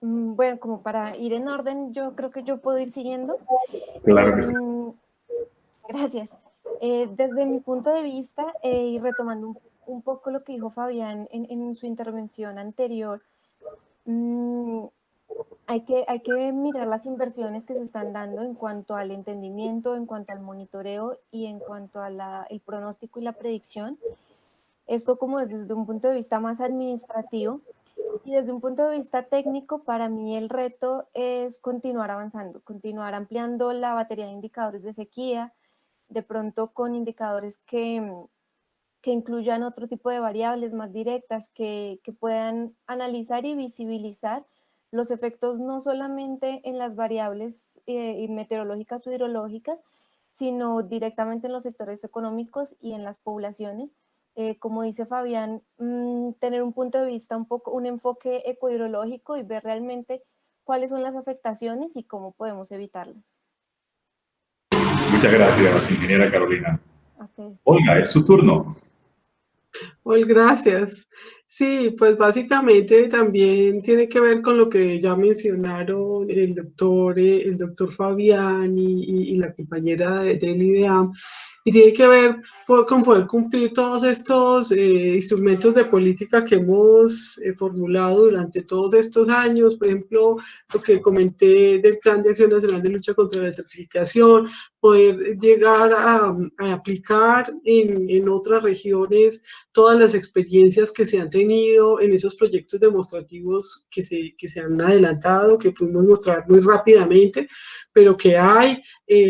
[SPEAKER 5] Bueno, como para ir en orden, yo creo que yo puedo ir siguiendo.
[SPEAKER 3] Claro que sí.
[SPEAKER 5] Gracias. Desde mi punto de vista, y retomando un poco lo que dijo Fabián en su intervención anterior, hay que mirar las inversiones que se están dando en cuanto al entendimiento, en cuanto al monitoreo y en cuanto al pronóstico y la predicción. Esto como desde un punto de vista más administrativo. Y desde un punto de vista técnico, para mí el reto es continuar avanzando, continuar ampliando la batería de indicadores de sequía, de pronto con indicadores que incluyan otro tipo de variables más directas, que puedan analizar y visibilizar los efectos no solamente en las variables meteorológicas o hidrológicas, sino directamente en los sectores económicos y en las poblaciones. Como dice Fabián, tener un punto de vista un enfoque ecohidrológico y ver realmente cuáles son las afectaciones y cómo podemos evitarlas.
[SPEAKER 3] Muchas gracias, ingeniera Carolina.
[SPEAKER 5] A ustedes.
[SPEAKER 3] Olga, es su turno.
[SPEAKER 6] Well, gracias. Sí, pues básicamente también tiene que ver con lo que ya mencionaron el doctor Fabián y la compañera del IDEAM, y tiene que ver con poder cumplir todos estos instrumentos de política que hemos formulado durante todos estos años. Por ejemplo, lo que comenté del Plan de Acción Nacional de Lucha contra la Desertificación, poder llegar a aplicar en otras regiones todas las experiencias que se han tenido en esos proyectos demostrativos que se han adelantado, que pudimos mostrar muy rápidamente, pero que hay,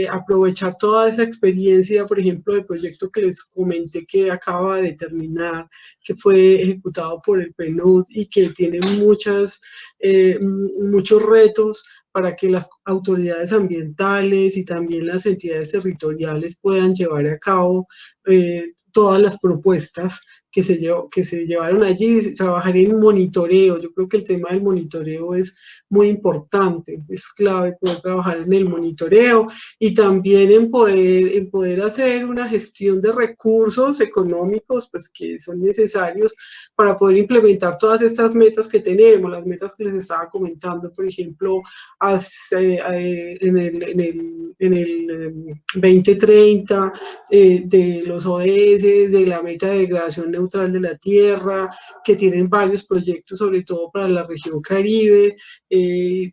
[SPEAKER 6] aprovechar toda esa experiencia, por ejemplo, del proyecto que les comenté que acaba de terminar, que fue ejecutado por el PNUD y que tiene muchos retos para que las autoridades ambientales y también las entidades territoriales puedan llevar a cabo todas las propuestas que se llevaron allí, trabajar en monitoreo. Yo creo que el tema del monitoreo es muy importante, es clave poder trabajar en el monitoreo y también en poder hacer una gestión de recursos económicos pues, que son necesarios para poder implementar todas estas metas que tenemos, las metas que les estaba comentando, por ejemplo, en el 2030, de los ODS, de la meta de degradación neutral de la tierra, que tienen varios proyectos, sobre todo para la región Caribe,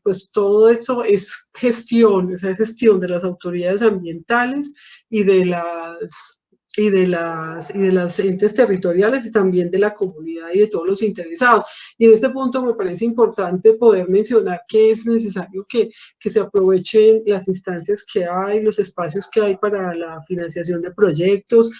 [SPEAKER 6] pues todo eso es gestión, esa gestión de las autoridades ambientales y de las entes territoriales y también de la comunidad y de todos los interesados. Y en este punto me parece importante poder mencionar que es necesario que se aprovechen las instancias que hay, los espacios que hay para la financiación de proyectos,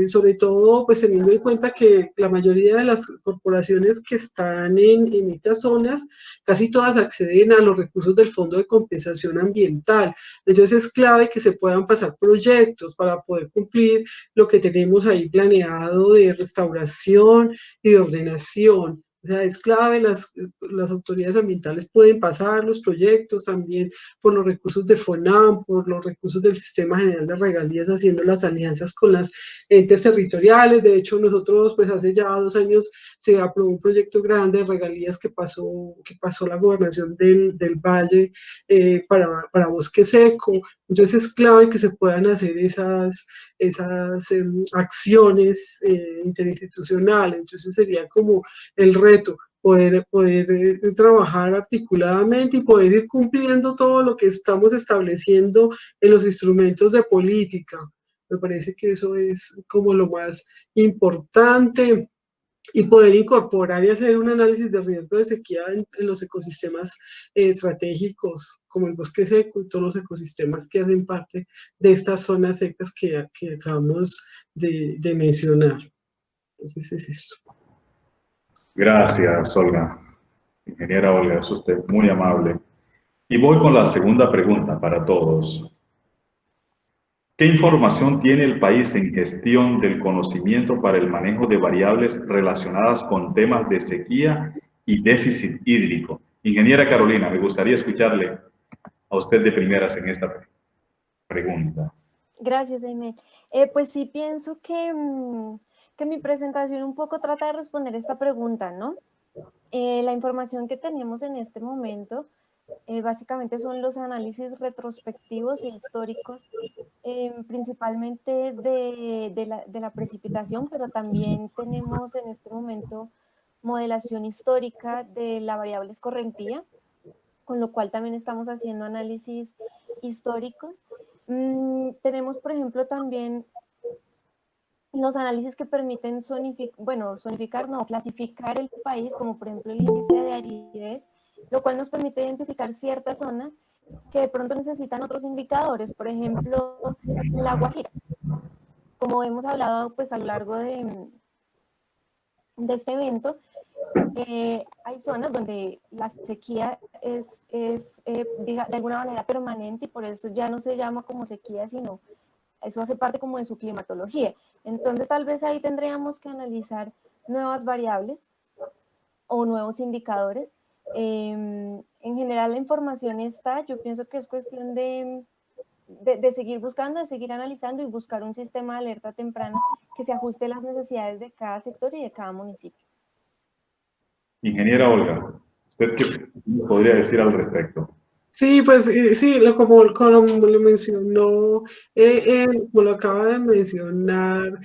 [SPEAKER 6] sobre todo pues teniendo en cuenta que la mayoría de las corporaciones que están en estas zonas, casi todas acceden a los recursos del Fondo de Compensación Ambiental. Entonces es clave que se puedan pasar proyectos para poder cumplir lo que tenemos ahí planeado de restauración y de ordenación. O sea, es clave, las autoridades ambientales pueden pasar los proyectos también por los recursos de FONAM, por los recursos del Sistema General de Regalías, haciendo las alianzas con las entes territoriales. De hecho, nosotros, pues hace ya 2 años, se aprobó un proyecto grande de regalías que pasó la gobernación del Valle para Bosque Seco. Entonces es clave que se puedan hacer esas acciones interinstitucionales. Entonces sería como el reto, poder trabajar articuladamente y poder ir cumpliendo todo lo que estamos estableciendo en los instrumentos de política. Me parece que eso es como lo más importante, y poder incorporar y hacer un análisis de riesgo de sequía en los ecosistemas estratégicos, como el bosque seco y todos los ecosistemas que hacen parte de estas zonas secas que acabamos de mencionar. Entonces es eso.
[SPEAKER 3] Gracias, Olga. Ingeniera Olga, es usted muy amable. Y voy con la segunda pregunta para todos. ¿Qué información tiene el país en gestión del conocimiento para el manejo de variables relacionadas con temas de sequía y déficit hídrico? Ingeniera Carolina, me gustaría escucharle a usted de primeras en esta pregunta.
[SPEAKER 5] Gracias, Aimee. Pues sí pienso que mi presentación un poco trata de responder esta pregunta, ¿no? La información que tenemos en este momento básicamente son los análisis retrospectivos e históricos, principalmente de la precipitación, pero también tenemos en este momento modelación histórica de la variable escorrentía, con lo cual también estamos haciendo análisis históricos. Tenemos, por ejemplo, también los análisis que permiten clasificar el país, como por ejemplo el índice de aridez, lo cual nos permite identificar ciertas zonas que de pronto necesitan otros indicadores, por ejemplo, la Guajira. Como hemos hablado pues a lo largo de este evento, hay zonas donde la sequía es de alguna manera permanente y por eso ya no se llama como sequía, sino eso hace parte como de su climatología. Entonces tal vez ahí tendríamos que analizar nuevas variables o nuevos indicadores. En general la información está, yo pienso que es cuestión de seguir buscando, de seguir analizando y buscar un sistema de alerta temprana que se ajuste a las necesidades de cada sector y de cada municipio.
[SPEAKER 3] Ingeniera Olga, ¿usted qué podría decir al respecto?
[SPEAKER 6] Sí, pues sí, como lo mencionó, como lo acaba de mencionar,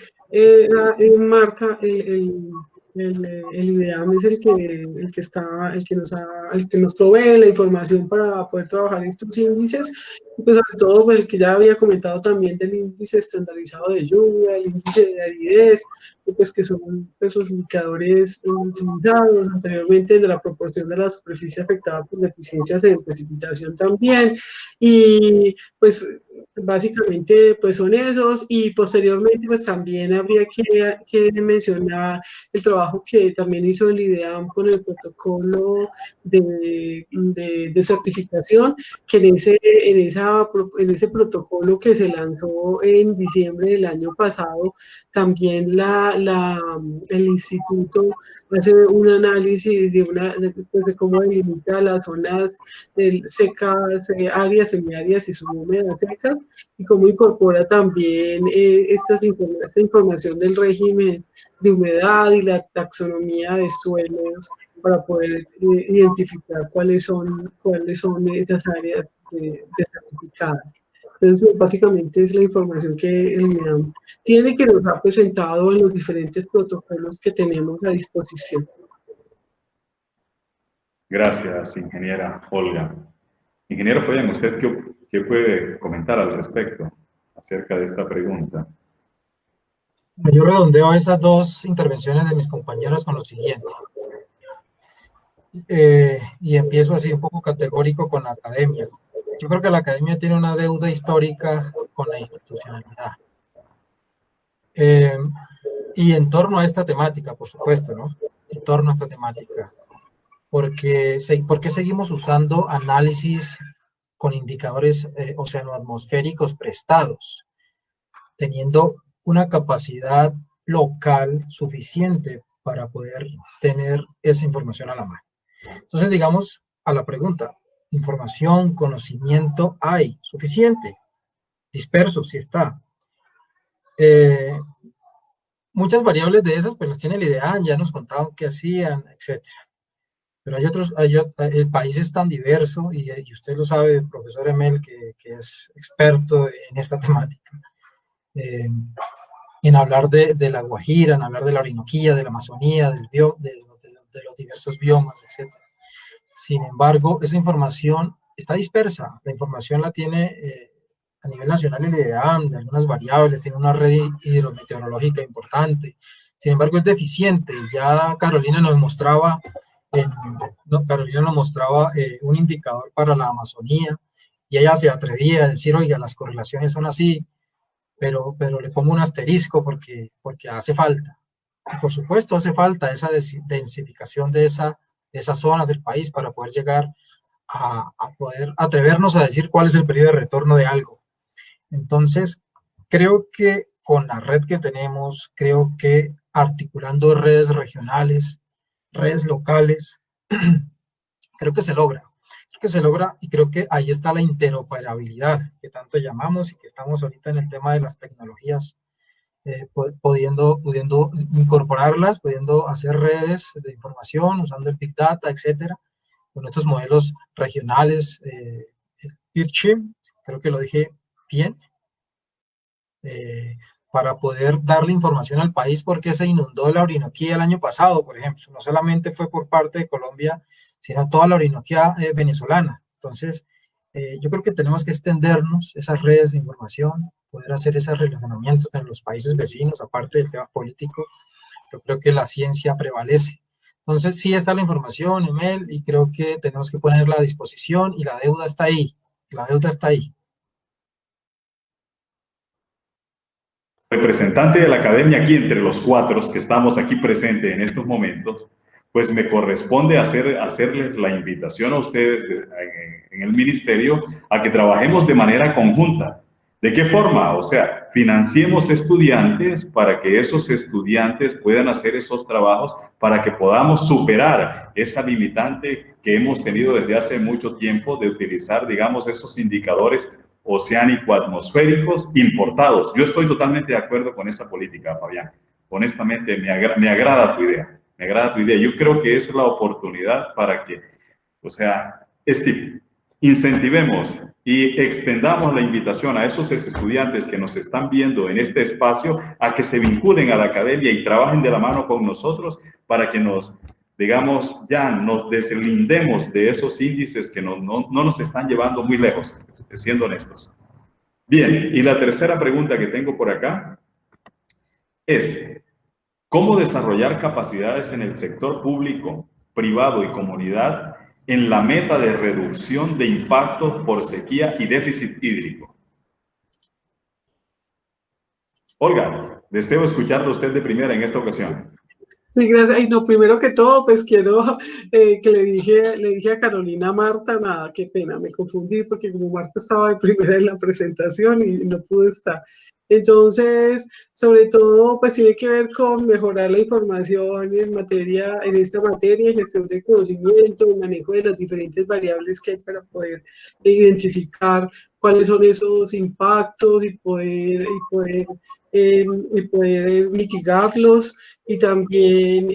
[SPEAKER 6] Marta, el IDEAM es el que nos provee la información para poder trabajar estos índices, y pues sobre todo pues, el que ya había comentado también del índice estandarizado de lluvia, el índice de aridez, pues que son esos indicadores utilizados anteriormente de la proporción de la superficie afectada por deficiencias en precipitación también, y pues básicamente pues son esos, y posteriormente pues también habría que mencionar el trabajo que también hizo el IDEAM con el protocolo de certificación, que en esa en ese protocolo que se lanzó en diciembre del año pasado, también el instituto hace un análisis de cómo delimita las zonas secas, áreas semiáridas y subhúmedas secas, y cómo incorpora también esta información del régimen de humedad y la taxonomía de suelos para poder identificar cuáles son esas áreas desertificadas. Entonces, básicamente es la información que el INAM tiene, que nos ha presentado en los diferentes protocolos que tenemos a disposición.
[SPEAKER 3] Gracias, ingeniera Olga. Ingeniero Fabián, ¿usted qué puede comentar al respecto acerca de esta pregunta?
[SPEAKER 4] Yo redondeo esas dos intervenciones de mis compañeras con lo siguiente. Y empiezo así un poco categórico con la academia. Yo creo que la academia tiene una deuda histórica con la institucionalidad. Y en torno a esta temática, por supuesto, ¿no? En torno a esta temática. ¿Por qué seguimos usando análisis con indicadores oceanoatmosféricos prestados, teniendo una capacidad local suficiente para poder tener esa información a la mano? Entonces, digamos, a la pregunta, información, conocimiento hay, suficiente, disperso, sí está. Muchas variables de esas, pues las tiene el IDEAN, ya nos contaban qué hacían, etcétera. Pero el país es tan diverso, y usted lo sabe, profesor Emel, que es experto en esta temática, en hablar de la Guajira, en hablar de la Orinoquía, de la Amazonía, de los diversos biomas, etc. Sin embargo, esa información está dispersa. La información la tiene a nivel nacional el IDEAM, de algunas variables, tiene una red hidrometeorológica importante. Sin embargo, es deficiente. Ya Carolina nos mostraba un indicador para la Amazonía, y ella se atrevía a decir, oiga, las correlaciones son así, pero le pongo un asterisco porque hace falta. Y por supuesto hace falta esa densificación de esas zonas del país para poder llegar a poder atrevernos a decir cuál es el periodo de retorno de algo. Entonces, creo que con la red que tenemos, creo que articulando redes regionales, redes locales, creo que se logra. Y creo que ahí está la interoperabilidad que tanto llamamos, y que estamos ahorita en el tema de las tecnologías, pudiendo incorporarlas, pudiendo hacer redes de información usando el Big Data, etcétera, con estos modelos regionales, PeerChim, creo que lo dije bien, para poder darle información al país, porque se inundó la Orinoquía el año pasado, por ejemplo. No solamente fue por parte de Colombia, sino toda la Orinoquía venezolana. Entonces, yo creo que tenemos que extendernos esas redes de información, poder hacer esos relacionamientos en los países vecinos, aparte del tema político. Yo creo que la ciencia prevalece. Entonces, sí está la información, Emel, y creo que tenemos que ponerla a disposición, y la deuda está ahí. La deuda está ahí.
[SPEAKER 3] Representante de la academia aquí, entre los cuatro que estamos aquí presentes en estos momentos, pues me corresponde hacerles la invitación a ustedes en el ministerio a que trabajemos de manera conjunta. ¿De qué forma? O sea, financiemos estudiantes para que esos estudiantes puedan hacer esos trabajos, para que podamos superar esa limitante que hemos tenido desde hace mucho tiempo de utilizar, digamos, esos indicadores oceánico-atmosféricos importados. Yo estoy totalmente de acuerdo con esa política, Fabián. Honestamente, me agrada tu idea. Me agrada tu idea. Yo creo que esa es la oportunidad para que, o sea, incentivemos y extendamos la invitación a esos estudiantes que nos están viendo en este espacio a que se vinculen a la academia y trabajen de la mano con nosotros para que nos, digamos, ya nos deslindemos de esos índices que no nos están llevando muy lejos, siendo honestos. Bien, y la tercera pregunta que tengo por acá es: ¿cómo desarrollar capacidades en el sector público, privado y comunidad en la meta de reducción de impactos por sequía y déficit hídrico? Olga, deseo escucharlo usted de primera en esta ocasión.
[SPEAKER 6] Sí, gracias. Y no, primero que todo, pues quiero que le dije a Carolina Marta, nada, qué pena, me confundí porque como Marta estaba de primera en la presentación y no pude estar. Entonces, sobre todo, pues tiene que ver con mejorar la información en materia, en esta materia, gestión de conocimiento, manejo de las diferentes variables que hay para poder identificar cuáles son esos impactos y poder mitigarlos. Y también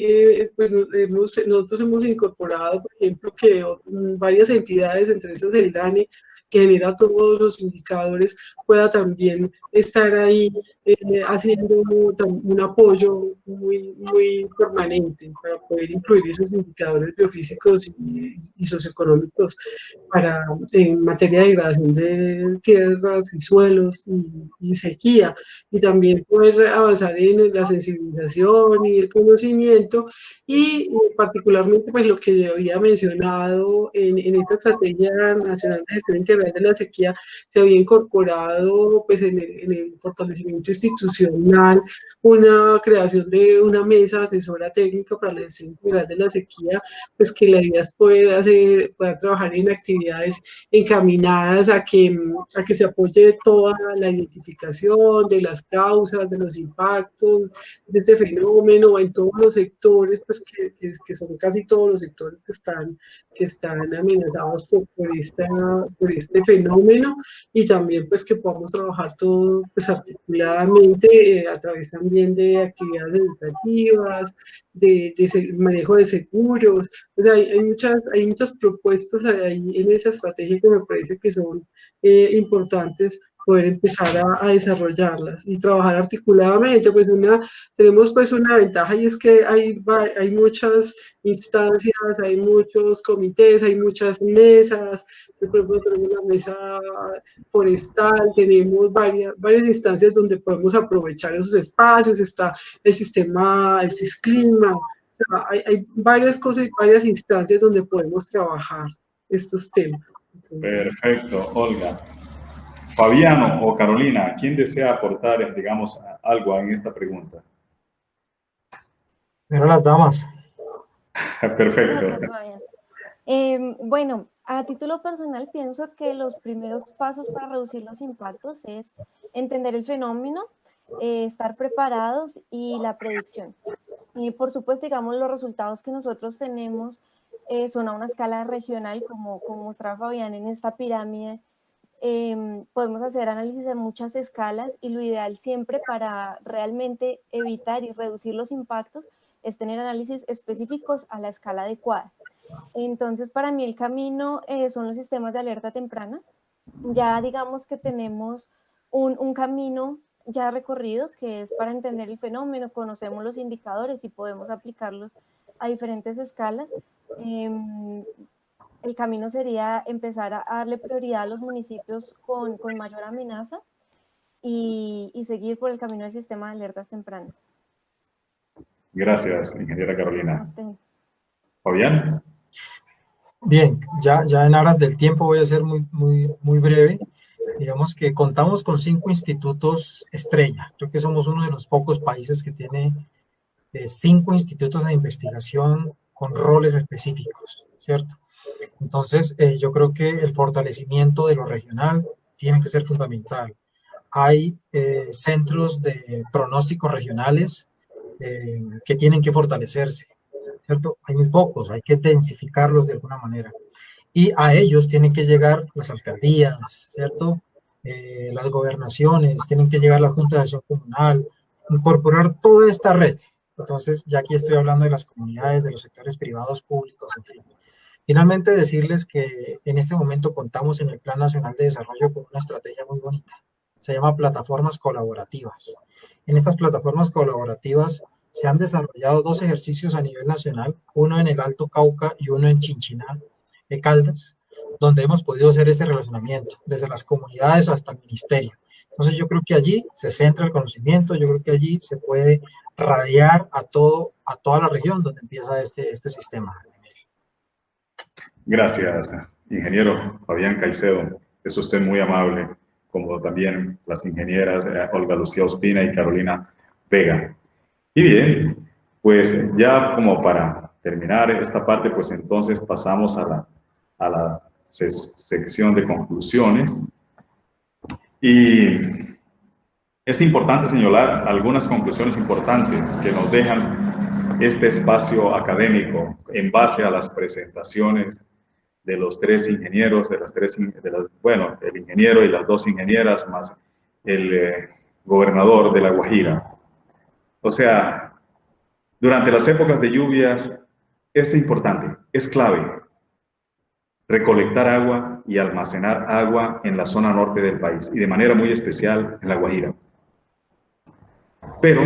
[SPEAKER 6] pues nosotros hemos incorporado, por ejemplo, que varias entidades, entre esas el DANE, que genera todos los indicadores, pueda también estar ahí haciendo un apoyo muy permanente para poder incluir esos indicadores biofísicos y socioeconómicos en materia de degradación de tierras y suelos y sequía, y también poder avanzar en la sensibilización y el conocimiento, y particularmente pues lo que yo había mencionado en esta Estrategia Nacional de Gestión Integral de la Sequía, se había incorporado pues en el fortalecimiento institucional una creación de una mesa asesora técnica para la gestión integral de la sequía, pues que la idea es poder trabajar en actividades encaminadas a que se apoye toda la identificación de las causas, de los impactos de este fenómeno en todos los sectores, pues que son casi todos los sectores que están amenazados por este fenómeno, y también pues que podamos trabajar todo pues articuladamente a través también de actividades educativas, de manejo de seguros. O sea, hay muchas propuestas ahí en esa estrategia que me parece que son importantes poder empezar a desarrollarlas y trabajar articuladamente. Pues tenemos pues una ventaja, y es que hay muchas instancias, hay muchos comités, hay muchas mesas. Por ejemplo, tenemos la mesa forestal, tenemos varias instancias donde podemos aprovechar esos espacios, está el sistema, el Cisclima. O sea, hay varias cosas y varias instancias donde podemos trabajar estos temas. Entonces,
[SPEAKER 3] Perfecto, Olga. Fabiano o Carolina, ¿quién desea aportar, digamos, algo en esta pregunta?
[SPEAKER 4] Pero las damas.
[SPEAKER 3] Perfecto.
[SPEAKER 5] Gracias, Fabián. Bueno, a título personal pienso que los primeros pasos para reducir los impactos es entender el fenómeno, estar preparados y la predicción. Y por supuesto, digamos, los resultados que nosotros tenemos son a una escala regional, como mostraba Fabián en esta pirámide. Podemos hacer análisis en muchas escalas, y lo ideal siempre para realmente evitar y reducir los impactos es tener análisis específicos a la escala adecuada. Entonces, para mí el camino son los sistemas de alerta temprana. Ya digamos que tenemos un camino ya recorrido, que es para entender el fenómeno, conocemos los indicadores y podemos aplicarlos a diferentes escalas. El camino sería empezar a darle prioridad a los municipios con mayor amenaza y seguir por el camino del sistema de alertas tempranas.
[SPEAKER 3] Gracias, ingeniera Carolina.
[SPEAKER 5] Usted.
[SPEAKER 3] Fabián.
[SPEAKER 4] Bien, ya en aras del tiempo voy a ser muy breve. Digamos que contamos con 5 institutos estrella. Creo que somos uno de los pocos países que tiene 5 institutos de investigación con roles específicos, ¿cierto? Entonces, yo creo que el fortalecimiento de lo regional tiene que ser fundamental. Hay centros de pronósticos regionales que tienen que fortalecerse, ¿cierto? Hay muy pocos, hay que densificarlos de alguna manera. Y a ellos tienen que llegar las alcaldías, ¿cierto? Las gobernaciones, tienen que llegar la Junta de Acción Comunal, incorporar toda esta red. Entonces, ya aquí estoy hablando de las comunidades, de los sectores privados, públicos, en fin. Finalmente, decirles que en este momento contamos en el Plan Nacional de Desarrollo con una estrategia muy bonita. Se llama plataformas colaborativas. En estas plataformas colaborativas se han desarrollado 2 ejercicios a nivel nacional, uno en el Alto Cauca y uno en Chinchiná, Caldas, donde hemos podido hacer ese relacionamiento, desde las comunidades hasta el ministerio. Entonces yo creo que allí se centra el conocimiento, yo creo que allí se puede radiar a toda la región donde empieza este sistema.
[SPEAKER 3] Gracias, ingeniero Fabián Caicedo. Es usted muy amable, como también las ingenieras Olga Lucía Ospina y Carolina Vega. Y bien, Pues ya como para terminar esta parte, pues entonces pasamos a la sección de conclusiones. Y es importante señalar algunas conclusiones importantes que nos dejan este espacio académico en base a las presentaciones de los tres ingenieros, bueno, el ingeniero y las dos ingenieras, más el gobernador de La Guajira. O sea, durante las épocas de lluvias es importante, es clave recolectar agua y almacenar agua en la zona norte del país y de manera muy especial en La Guajira. Pero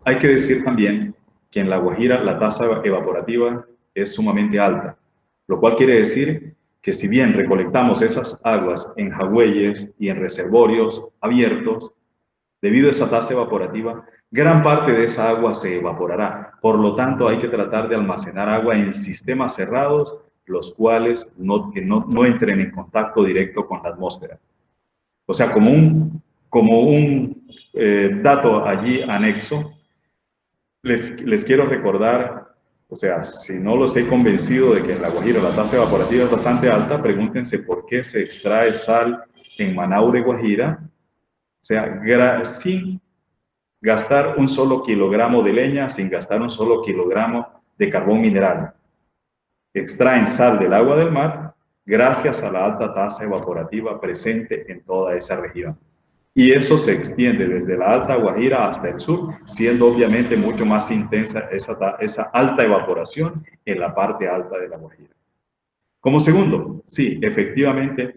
[SPEAKER 3] hay que decir también que en La Guajira la tasa evaporativa es sumamente alta, lo cual quiere decir que si bien recolectamos esas aguas en jagüeyes y en reservorios abiertos, debido a esa tasa evaporativa, gran parte de esa agua se evaporará. Por lo tanto, hay que tratar de almacenar agua en sistemas cerrados, los cuales no entren en contacto directo con la atmósfera. O sea, como un dato allí anexo, les quiero recordar, o sea, si no los he convencido de que en La Guajira la tasa evaporativa es bastante alta, pregúntense por qué se extrae sal en Manaure, Guajira, o sea, sin gastar un solo kilogramo de leña, sin gastar un solo kilogramo de carbón mineral. Extraen sal del agua del mar gracias a la alta tasa evaporativa presente en toda esa región. Y eso se extiende desde la Alta Guajira hasta el sur, siendo obviamente mucho más intensa esa alta evaporación en la parte alta de La Guajira. Como segundo, sí, efectivamente,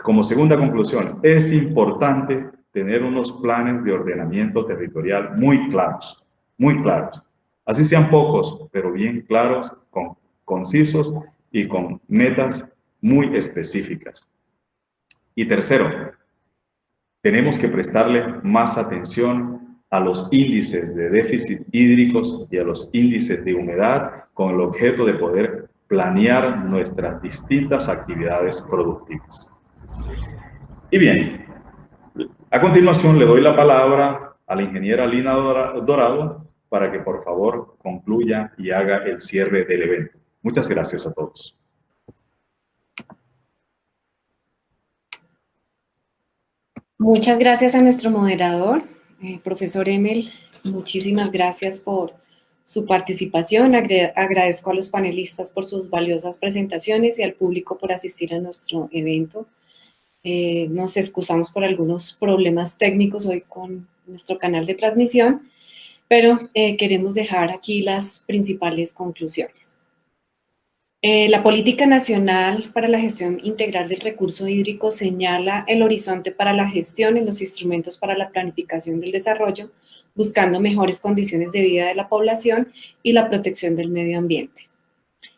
[SPEAKER 3] como segunda conclusión, es importante tener unos planes de ordenamiento territorial muy claros, muy claros. Así sean pocos, pero bien claros, concisos y con metas muy específicas. Y tercero, tenemos que prestarle más atención a los índices de déficit hídricos y a los índices de humedad con el objeto de poder planear nuestras distintas actividades productivas. Y bien, a continuación le doy la palabra a la ingeniera Lina Dorado para que por favor concluya y haga el cierre del evento. Muchas gracias a todos.
[SPEAKER 2] Muchas gracias a nuestro moderador, profesor Emel. Muchísimas gracias por su participación. Agradezco a los panelistas por sus valiosas presentaciones y al público por asistir a nuestro evento. Nos excusamos por algunos problemas técnicos hoy con nuestro canal de transmisión, pero queremos dejar aquí las principales conclusiones. La Política Nacional para la Gestión Integral del Recurso Hídrico señala el horizonte para la gestión en los instrumentos para la planificación del desarrollo, buscando mejores condiciones de vida de la población y la protección del medio ambiente.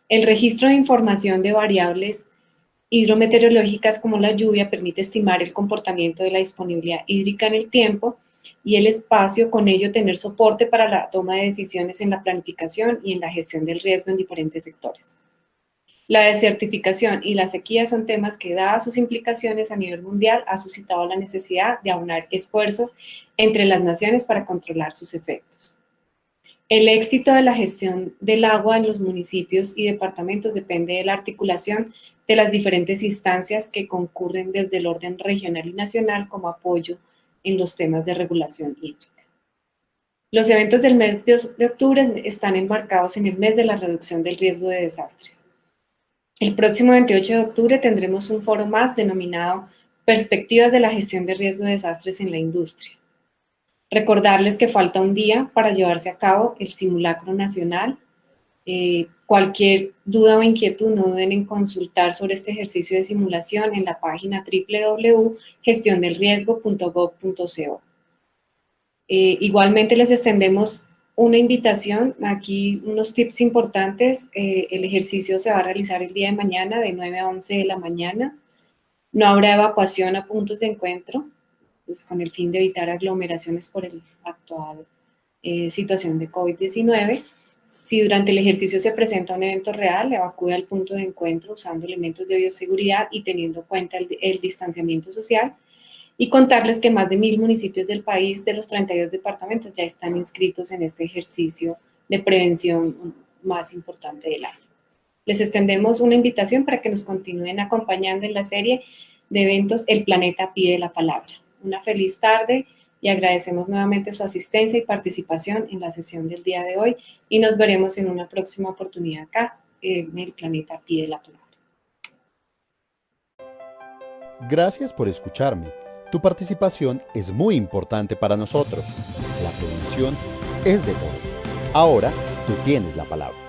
[SPEAKER 2] El registro de información de variables hidrometeorológicas como la lluvia permite estimar el comportamiento de la disponibilidad hídrica en el tiempo y el espacio, con ello tener soporte para la toma de decisiones en la planificación y en la gestión del riesgo en diferentes sectores. La desertificación y la sequía son temas que, dadas sus implicaciones a nivel mundial, ha suscitado la necesidad de aunar esfuerzos entre las naciones para controlar sus efectos. El éxito de la gestión del agua en los municipios y departamentos depende de la articulación de las diferentes instancias que concurren desde el orden regional y nacional como apoyo en los temas de regulación hídrica. Los eventos del mes de octubre están enmarcados en el mes de la reducción del riesgo de desastres. El próximo 28 de octubre tendremos un foro más denominado Perspectivas de la gestión de riesgo de desastres en la industria. Recordarles que falta un día para llevarse a cabo el simulacro nacional. Cualquier duda o inquietud no duden en consultar sobre este ejercicio de simulación en la página www.gestiondelriesgo.gov.co. Igualmente les extendemos una invitación, aquí unos tips importantes. El ejercicio se va a realizar el día de mañana de 9 a 11 de la mañana. No habrá evacuación a puntos de encuentro, pues con el fin de evitar aglomeraciones por el actual situación de COVID-19. Si durante el ejercicio se presenta un evento real, evacúe al punto de encuentro usando elementos de bioseguridad y teniendo en cuenta el distanciamiento social. Y contarles que más de 1000 municipios del país, de los 32 departamentos, ya están inscritos en este ejercicio
[SPEAKER 9] de prevención más importante del año. Les extendemos una invitación para que nos continúen acompañando en la serie de eventos El Planeta Pide la Palabra. Una feliz tarde y agradecemos nuevamente su asistencia y participación en la sesión del día de hoy y nos veremos en una próxima oportunidad acá en El Planeta Pide la Palabra.
[SPEAKER 10] Gracias por escucharme. Tu participación es muy importante para nosotros. La prevención es de todos. Ahora tú tienes la palabra.